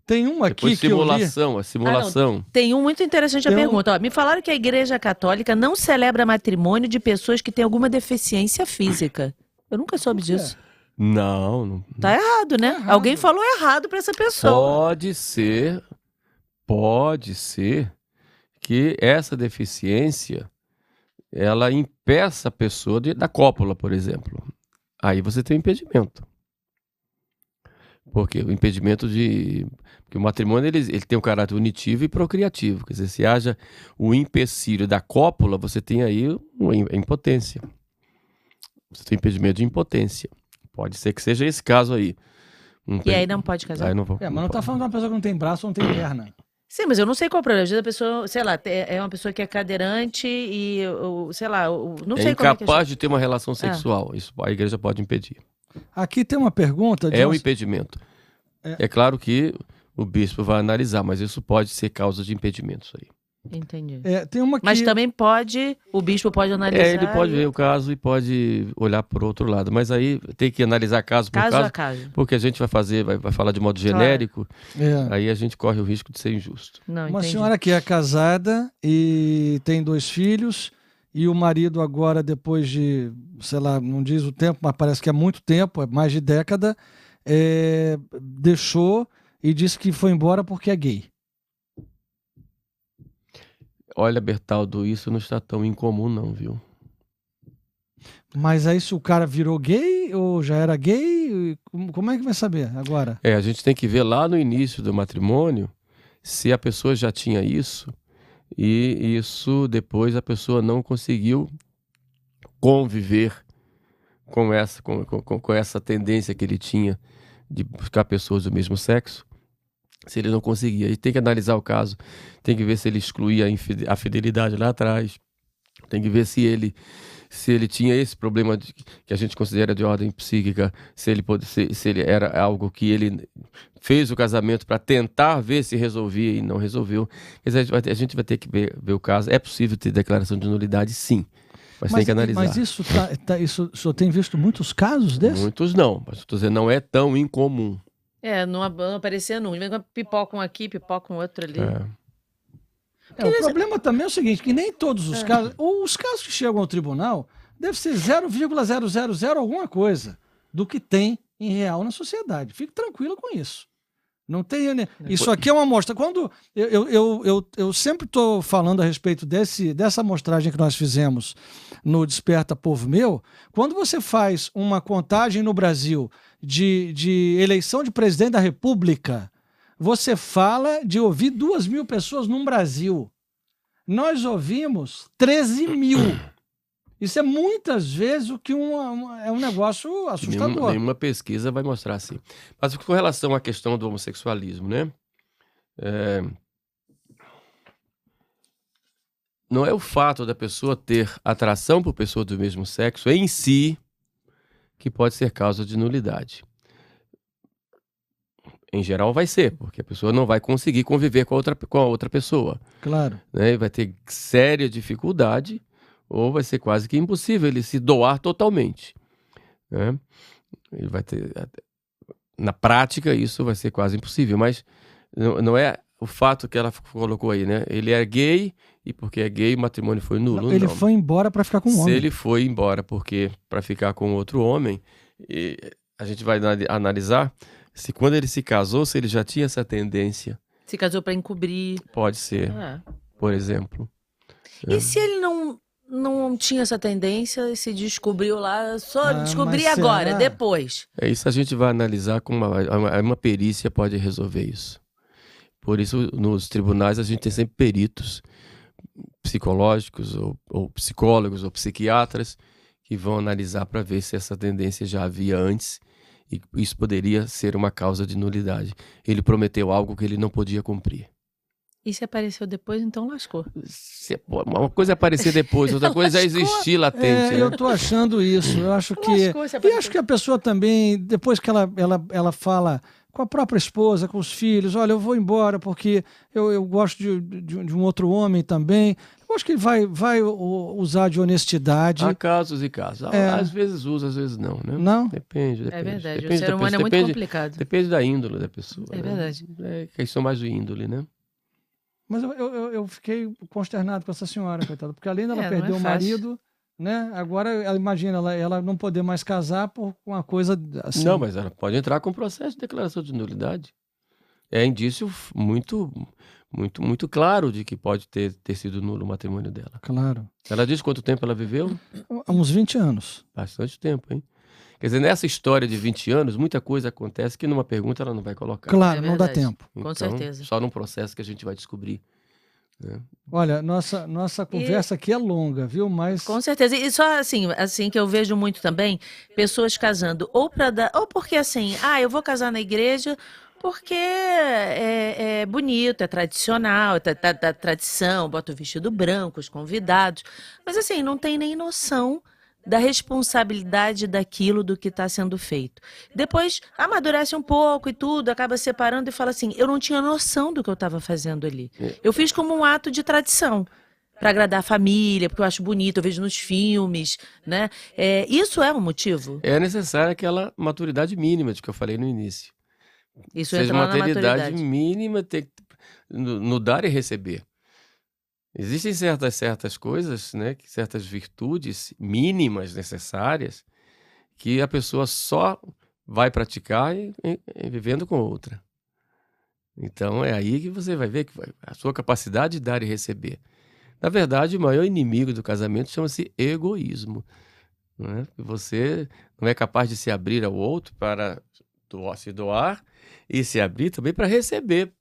Tem uma aqui Depois, que eu li. a simulação. Tem um muito interessante a pergunta. Ó, me falaram que a Igreja Católica não celebra matrimônio de pessoas que têm alguma deficiência física. Eu nunca soube disso. Não. Tá errado, né? errado. Alguém falou errado pra essa pessoa. Pode ser que essa deficiência ela impeça a pessoa da cópula, por exemplo. Aí você tem um impedimento. Porque o impedimento porque o matrimônio ele tem um caráter unitivo e procriativo. Quer dizer, se haja o empecilho da cópula, você tem aí a impotência. Você tem impedimento de impotência. Pode ser que seja esse caso aí. E aí não pode casar? Aí não mas não tá falando de uma pessoa que não tem braço ou não tem perna. Sim, mas eu não sei qual é o problema. Às vezes a pessoa, sei lá, é uma pessoa que é cadeirante e, sei lá, não sei como é que incapaz de ter uma relação sexual. Isso a igreja pode impedir. Aqui tem uma pergunta. Um impedimento. É claro que o bispo vai analisar, mas isso pode ser causa de impedimento. Isso aí. Entendi. Tem uma que... Mas também o bispo pode analisar. Ele pode ver o caso e pode olhar por outro lado. Mas aí tem que analisar caso por caso. A caso. Porque a gente vai falar de modo genérico, aí a gente corre o risco de ser injusto. Uma senhora que é casada e tem 2 filhos, e o marido agora, depois de, sei lá, não diz o tempo, mas parece que é muito tempo, é mais de década, deixou e disse que foi embora porque é gay. Olha, Bertaldo, isso não está tão incomum não, viu? Mas aí se o cara virou gay ou já era gay, como é que vai saber agora? A gente tem que ver lá no início do matrimônio se a pessoa já tinha isso e isso depois a pessoa não conseguiu conviver com essa tendência que ele tinha de buscar pessoas do mesmo sexo. Se ele não conseguia, aí tem que analisar o caso, tem que ver se ele excluía a fidelidade lá atrás, tem que ver se ele tinha esse problema que a gente considera de ordem psíquica, se ele era algo que ele fez o casamento para tentar ver se resolvia e não resolveu. Quer dizer, a gente vai ter que ver o caso. É possível ter declaração de nulidade, sim. Mas tem que analisar. Mas isso o senhor tem visto muitos casos desses? Muitos não, mas estou dizendo, não é tão incomum. Não aparecia nunca. Vem pipocam aqui, pipocam outro ali. O problema também é o seguinte, que nem todos os casos... Os casos que chegam ao tribunal deve ser 0,000 alguma coisa do que tem em real na sociedade. Fique tranquilo com isso. Não tem... Isso aqui é uma amostra. Quando eu sempre estou falando a respeito dessa amostragem que nós fizemos no Desperta Povo Meu, quando você faz uma contagem no Brasil de eleição de presidente da República, você fala de ouvir 2.000 pessoas no Brasil. Nós ouvimos 13.000. Isso é muitas vezes o que é um negócio assustador. Nenhuma pesquisa vai mostrar assim. Mas com relação à questão do homossexualismo, né? Não é o fato da pessoa ter atração por pessoas do mesmo sexo em si que pode ser causa de nulidade. Em geral vai ser, porque a pessoa não vai conseguir conviver com a outra pessoa. Claro. Né? Vai ter séria dificuldade, ou vai ser quase que impossível ele se doar totalmente. Né? Ele vai ter, na prática, isso vai ser quase impossível, mas não é o fato que ela colocou aí, né? Ele é gay, e porque é gay, o matrimônio foi nulo. Ele foi embora para ficar com um homem. Se ele foi embora para ficar com outro homem, a gente vai analisar se quando ele se casou, se ele já tinha essa tendência. Se casou para encobrir. Pode ser, por exemplo. E se ele não tinha essa tendência e se descobriu lá, só descobri agora, depois? É isso, a gente vai analisar como uma perícia pode resolver isso. Por isso, nos tribunais, a gente tem sempre peritos psicológicos, ou psicólogos, ou psiquiatras, que vão analisar para ver se essa tendência já havia antes e isso poderia ser uma causa de nulidade. Ele prometeu algo que ele não podia cumprir. E se apareceu depois, então lascou. Uma coisa é aparecer depois, outra coisa é existir latente. Eu tô achando isso. Eu acho que. E acho que a pessoa também, depois que ela fala com a própria esposa, com os filhos, olha, eu vou embora porque eu gosto de um outro homem também. Eu acho que ele vai usar de honestidade. Há casos e casos. Às vezes usa, às vezes não, né? Não? Depende. É verdade. O ser humano é muito complicado. Depende da índole da pessoa. É verdade. Questão mais de índole, né? Mas eu fiquei consternado com essa senhora, coitada, porque além dela perder o marido, né? Agora, imagina, ela não poder mais casar por uma coisa assim. Não, mas ela pode entrar com processo de declaração de nulidade. É indício muito, muito, muito claro de que pode ter sido nulo o matrimônio dela. Claro. Ela diz quanto tempo ela viveu? Há uns 20 anos. Bastante tempo, hein? Quer dizer, nessa história de 20 anos, muita coisa acontece que numa pergunta ela não vai colocar. Claro, não dá tempo. Com certeza. Só num processo que a gente vai descobrir. Né? Olha, nossa conversa aqui é longa, viu? Mas... Com certeza. E só assim que eu vejo muito também, pessoas casando ou porque assim, eu vou casar na igreja porque é bonito, é tradicional, da tradição, bota o vestido branco, os convidados. Mas assim, não tem nem noção da responsabilidade daquilo do que está sendo feito. Depois amadurece um pouco e tudo, acaba separando e fala assim, eu não tinha noção do que eu estava fazendo ali. Eu fiz como um ato de tradição, para agradar a família, porque eu acho bonito, eu vejo nos filmes, né? Isso é um motivo? É necessária aquela maturidade mínima de que eu falei no início. Isso entra lá na maturidade mínima no dar e receber. Existem certas coisas, né, certas virtudes mínimas necessárias que a pessoa só vai praticar vivendo com outra. Então é aí que você vai ver que a sua capacidade de dar e receber. Na verdade, o maior inimigo do casamento chama-se egoísmo. Né? Você não é capaz de se abrir ao outro para se doar e se abrir também para receber.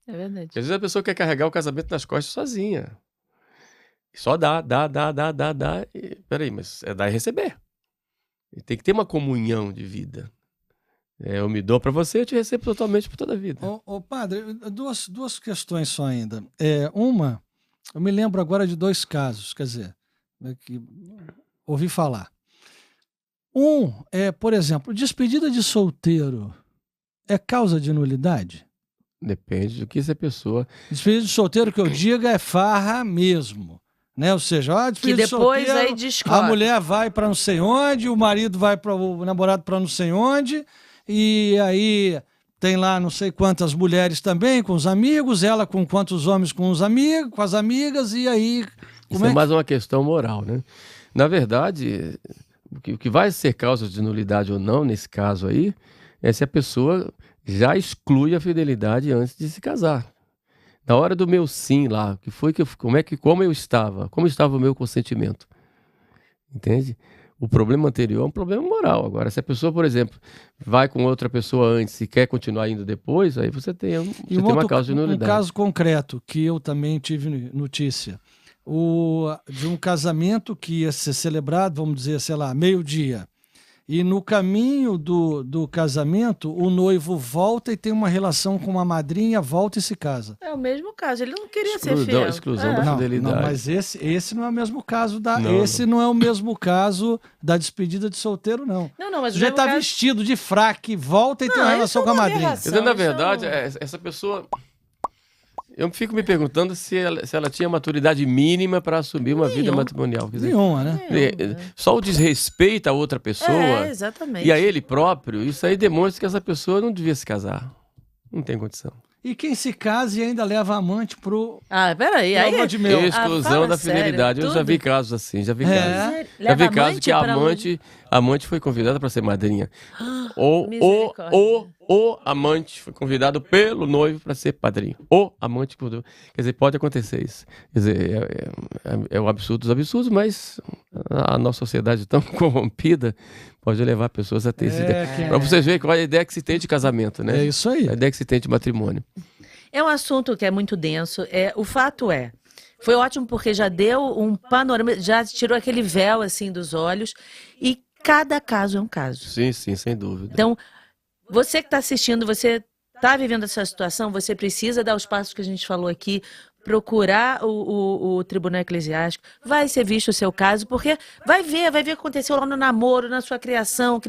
É verdade. Porque às vezes a pessoa quer carregar o casamento nas costas sozinha. Só dá. Peraí, mas é dar e receber. E tem que ter uma comunhão de vida. Eu me dou para você, eu te recebo totalmente por toda a vida. Padre, duas questões só ainda. Uma, eu me lembro agora de 2 casos, quer dizer, que ouvi falar. Por exemplo, despedida de solteiro é causa de nulidade? Depende do que essa pessoa... Despedida de solteiro, que eu diga, é farra mesmo. Né? Ou seja, despedida que depois de solteiro, aí descobre. A mulher vai para não sei onde, o marido vai para o namorado para não sei onde, e aí tem lá não sei quantas mulheres também com os amigos, ela com quantos homens com os amigos, com as amigas, e aí... Isso é mais uma questão moral, né? Na verdade, o que vai ser causa de nulidade ou não, nesse caso aí, é se a pessoa já exclui a fidelidade antes de se casar. Na hora do meu sim lá, como eu estava o meu consentimento. Entende? O problema anterior é um problema moral. Agora, se a pessoa, por exemplo, vai com outra pessoa antes e quer continuar indo depois, aí você tem uma causa de nulidade. Um caso concreto que eu também tive notícia, de um casamento que ia ser celebrado, vamos dizer, sei lá, meio-dia. E no caminho do casamento, o noivo volta e tem uma relação com uma madrinha, volta e se casa. É o mesmo caso, ele não queria ser fiel. Exclusão da fidelidade. Não, mas esse não é o mesmo caso não é o mesmo caso da despedida de solteiro, não. Não, mas já está vestido de fraque, volta e tem uma relação com a madrinha. Na verdade, essa pessoa... Eu fico me perguntando se ela tinha maturidade mínima para assumir uma vida matrimonial. Quer dizer, nenhuma, né? Só o desrespeito a outra pessoa exatamente. E a ele próprio, isso aí demonstra que essa pessoa não devia se casar. Não tem condição. E quem se casa e ainda leva a amante pro... peraí. Aí de mel. Exclusão da fidelidade. Eu já vi casos assim, já vi casos que a amante foi convidada para ser madrinha. O amante foi convidado pelo noivo para ser padrinho. O amante... Quer dizer, pode acontecer isso. Quer dizer, é o absurdo dos absurdos, mas a nossa sociedade tão corrompida pode levar pessoas a ter essa ideia. Para vocês verem qual é a ideia que se tem de casamento, né? É isso aí. A ideia que se tem de matrimônio. É um assunto que é muito denso. O fato foi ótimo porque já deu um panorama, já tirou aquele véu assim dos olhos e cada caso é um caso. Sim, sem dúvida. Então, você que está assistindo, você está vivendo essa situação, você precisa dar os passos que a gente falou aqui, procurar o tribunal eclesiástico, vai ser visto o seu caso, porque vai ver o que aconteceu lá no namoro, na sua criação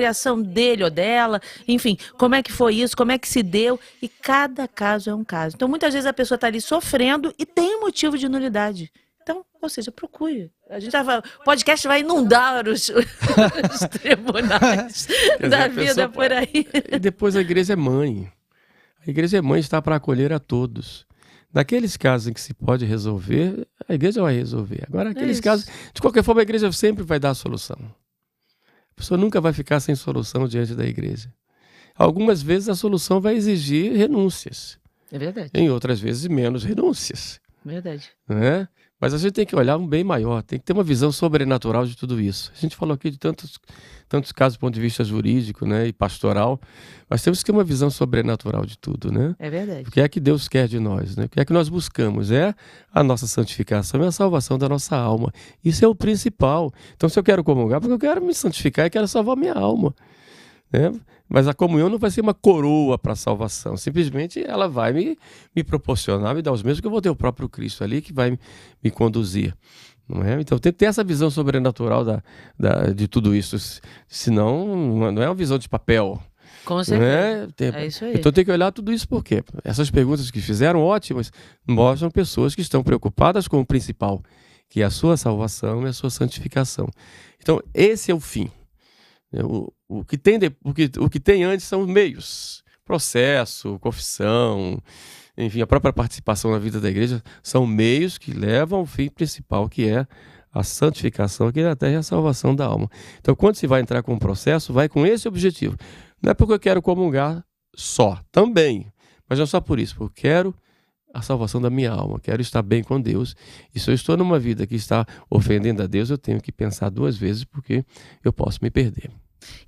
dele ou dela, enfim, como é que foi isso, como é que se deu, e cada caso é um caso. Então, muitas vezes a pessoa está ali sofrendo e tem um motivo de nulidade. Então, ou seja, procure. O podcast vai inundar os tribunais da vida por aí. E depois a igreja é mãe. A igreja é mãe, está para acolher a todos. Naqueles casos em que se pode resolver, a igreja vai resolver. Agora, aqueles casos, de qualquer forma, a igreja sempre vai dar a solução. A pessoa nunca vai ficar sem solução diante da igreja. Algumas vezes a solução vai exigir renúncias. É verdade. Em outras vezes, menos renúncias. Verdade. Né? Mas a gente tem que olhar um bem maior, tem que ter uma visão sobrenatural de tudo isso. A gente falou aqui de tantos casos do ponto de vista jurídico, né, e pastoral, mas temos que ter uma visão sobrenatural de tudo, né? É verdade. O que é que Deus quer de nós, né? O que é que nós buscamos? É a nossa santificação e a salvação da nossa alma. Isso é o principal. Então, se eu quero comungar, porque eu quero me santificar e quero salvar minha alma, né? Mas a comunhão não vai ser uma coroa para a salvação. Simplesmente ela vai me proporcionar, me dar os mesmos, que eu vou ter o próprio Cristo ali que vai me conduzir. Não é? Então tem que ter essa visão sobrenatural de tudo isso. Senão não é uma visão de papel. Com certeza. É isso aí. Então tem que olhar tudo isso porque essas perguntas que fizeram, ótimas, mostram pessoas que estão preocupadas com o principal, que é a sua salvação e a sua santificação. Então esse é o fim. O que tem antes são os meios, processo, confissão, enfim, a própria participação na vida da igreja são meios que levam ao fim principal, que é a santificação aqui na terra e a salvação da alma. Então, quando se vai entrar com um processo, vai com esse objetivo. Não é porque eu quero comungar só, também, mas não só por isso, porque eu quero a salvação da minha alma, quero estar bem com Deus. E se eu estou numa vida que está ofendendo a Deus, eu tenho que pensar 2 vezes, porque eu posso me perder.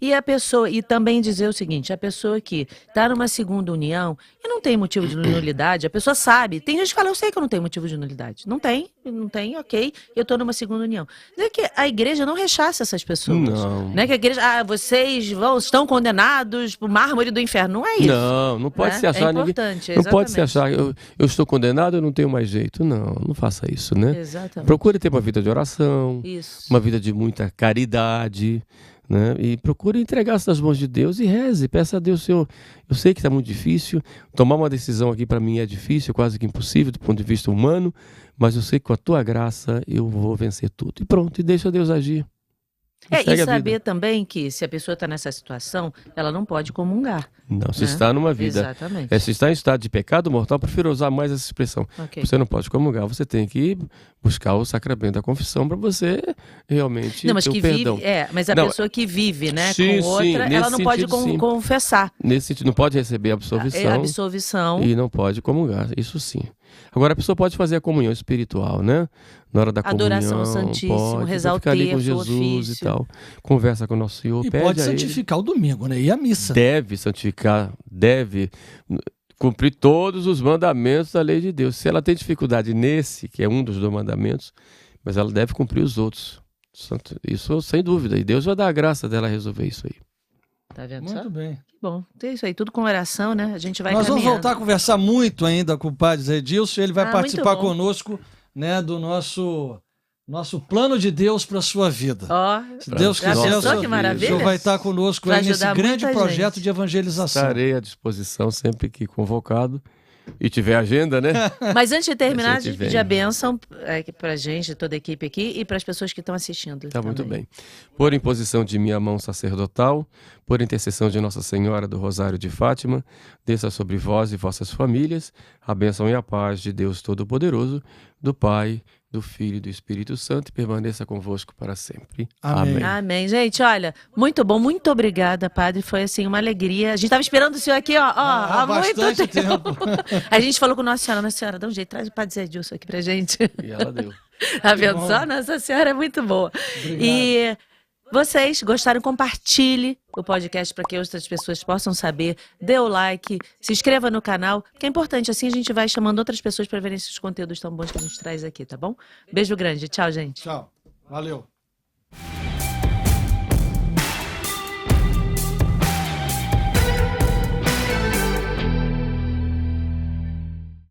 E também dizer o seguinte, a pessoa que está numa segunda união e não tem motivo de nulidade, a pessoa sabe, tem gente que fala, eu sei que eu não tenho motivo de nulidade. Não tem, ok, eu estou numa segunda união. Dizer que a igreja não rechaça essas pessoas. Não. Não é que a igreja, vocês estão condenados por mármore do inferno. Não é isso. Não pode se achar... É importante, não pode se achar, eu estou condenado, eu não tenho mais jeito. Não faça isso, né? Exatamente. Procure ter uma vida de oração, isso. Uma vida de muita caridade, né? E procure entregar-se nas mãos de Deus e reze, peça a Deus, Senhor, eu sei que está muito difícil, tomar uma decisão aqui para mim é difícil, quase que impossível do ponto de vista humano, mas eu sei que com a tua graça eu vou vencer tudo. E pronto, e deixa Deus agir. E saber também que se a pessoa está nessa situação, ela não pode comungar. Não, se está numa vida... Exatamente. Se está em estado de pecado mortal, eu prefiro usar mais essa expressão. Okay. Você não pode comungar, você tem que buscar o sacramento da confissão para você realmente ter o perdão. Mas a pessoa que vive, né, com outra, ela não pode confessar. Nesse sentido, não pode receber absolvição. Absolvição. E não pode comungar, isso sim. Agora a pessoa pode fazer a comunhão espiritual, né? Na hora da Adoração comunhão, Santíssimo, pode rezar o ficar ali com terço, o Jesus e ofício. tal. Conversa com o nosso Senhor, E pede pode a Ele. santificar o domingo, né? E a missa. Deve santificar, deve cumprir todos os mandamentos da lei de Deus. Se ela tem dificuldade nesse, que é um dos 2 mandamentos, mas ela deve cumprir os outros. Isso sem dúvida. E Deus vai dar a graça dela resolver isso aí. Tá vendo só? Muito bem. Bom, é isso aí, tudo com oração, né? A gente vai Nós vamos caminhando. voltar a conversar muito ainda com o padre Zé Edilson. Ele vai muito participar bom. conosco, né, do nosso plano de Deus para a sua vida. Ó, Se Deus já quiser, pensou o que senhor maravilha? vai estar conosco Vai aí nesse ajudar grande muita projeto gente. de evangelização. Estarei à disposição sempre que convocado e tiver agenda, né? Mas antes de terminar, A gente pedir vem. a bênção pra gente, toda a equipe aqui, e para as pessoas que estão assistindo. Tá muito também. bem. Por imposição de minha mão sacerdotal, por intercessão de Nossa Senhora do Rosário de Fátima, desça sobre vós e vossas famílias a bênção e a paz de Deus Todo-Poderoso, do Pai, do Filho e do Espírito Santo, e permaneça convosco para sempre. Amém. Amém. Gente, olha, muito bom, muito obrigada, padre. Foi assim uma alegria. A gente estava esperando o senhor aqui, ó, Há há muito bastante tempo. tempo. A gente falou com Nossa Senhora, dá um jeito, traz o padre Zé Edilson aqui pra gente. E ela deu. Tá vendo bom. só? Nossa Senhora é muito boa. Obrigado. E vocês gostaram, compartilhe o podcast para que outras pessoas possam saber. Dê o like, se inscreva no canal, que é importante. Assim a gente vai chamando outras pessoas para verem esses conteúdos tão bons que a gente traz aqui, tá bom? Beijo grande. Tchau, gente. Tchau. Valeu.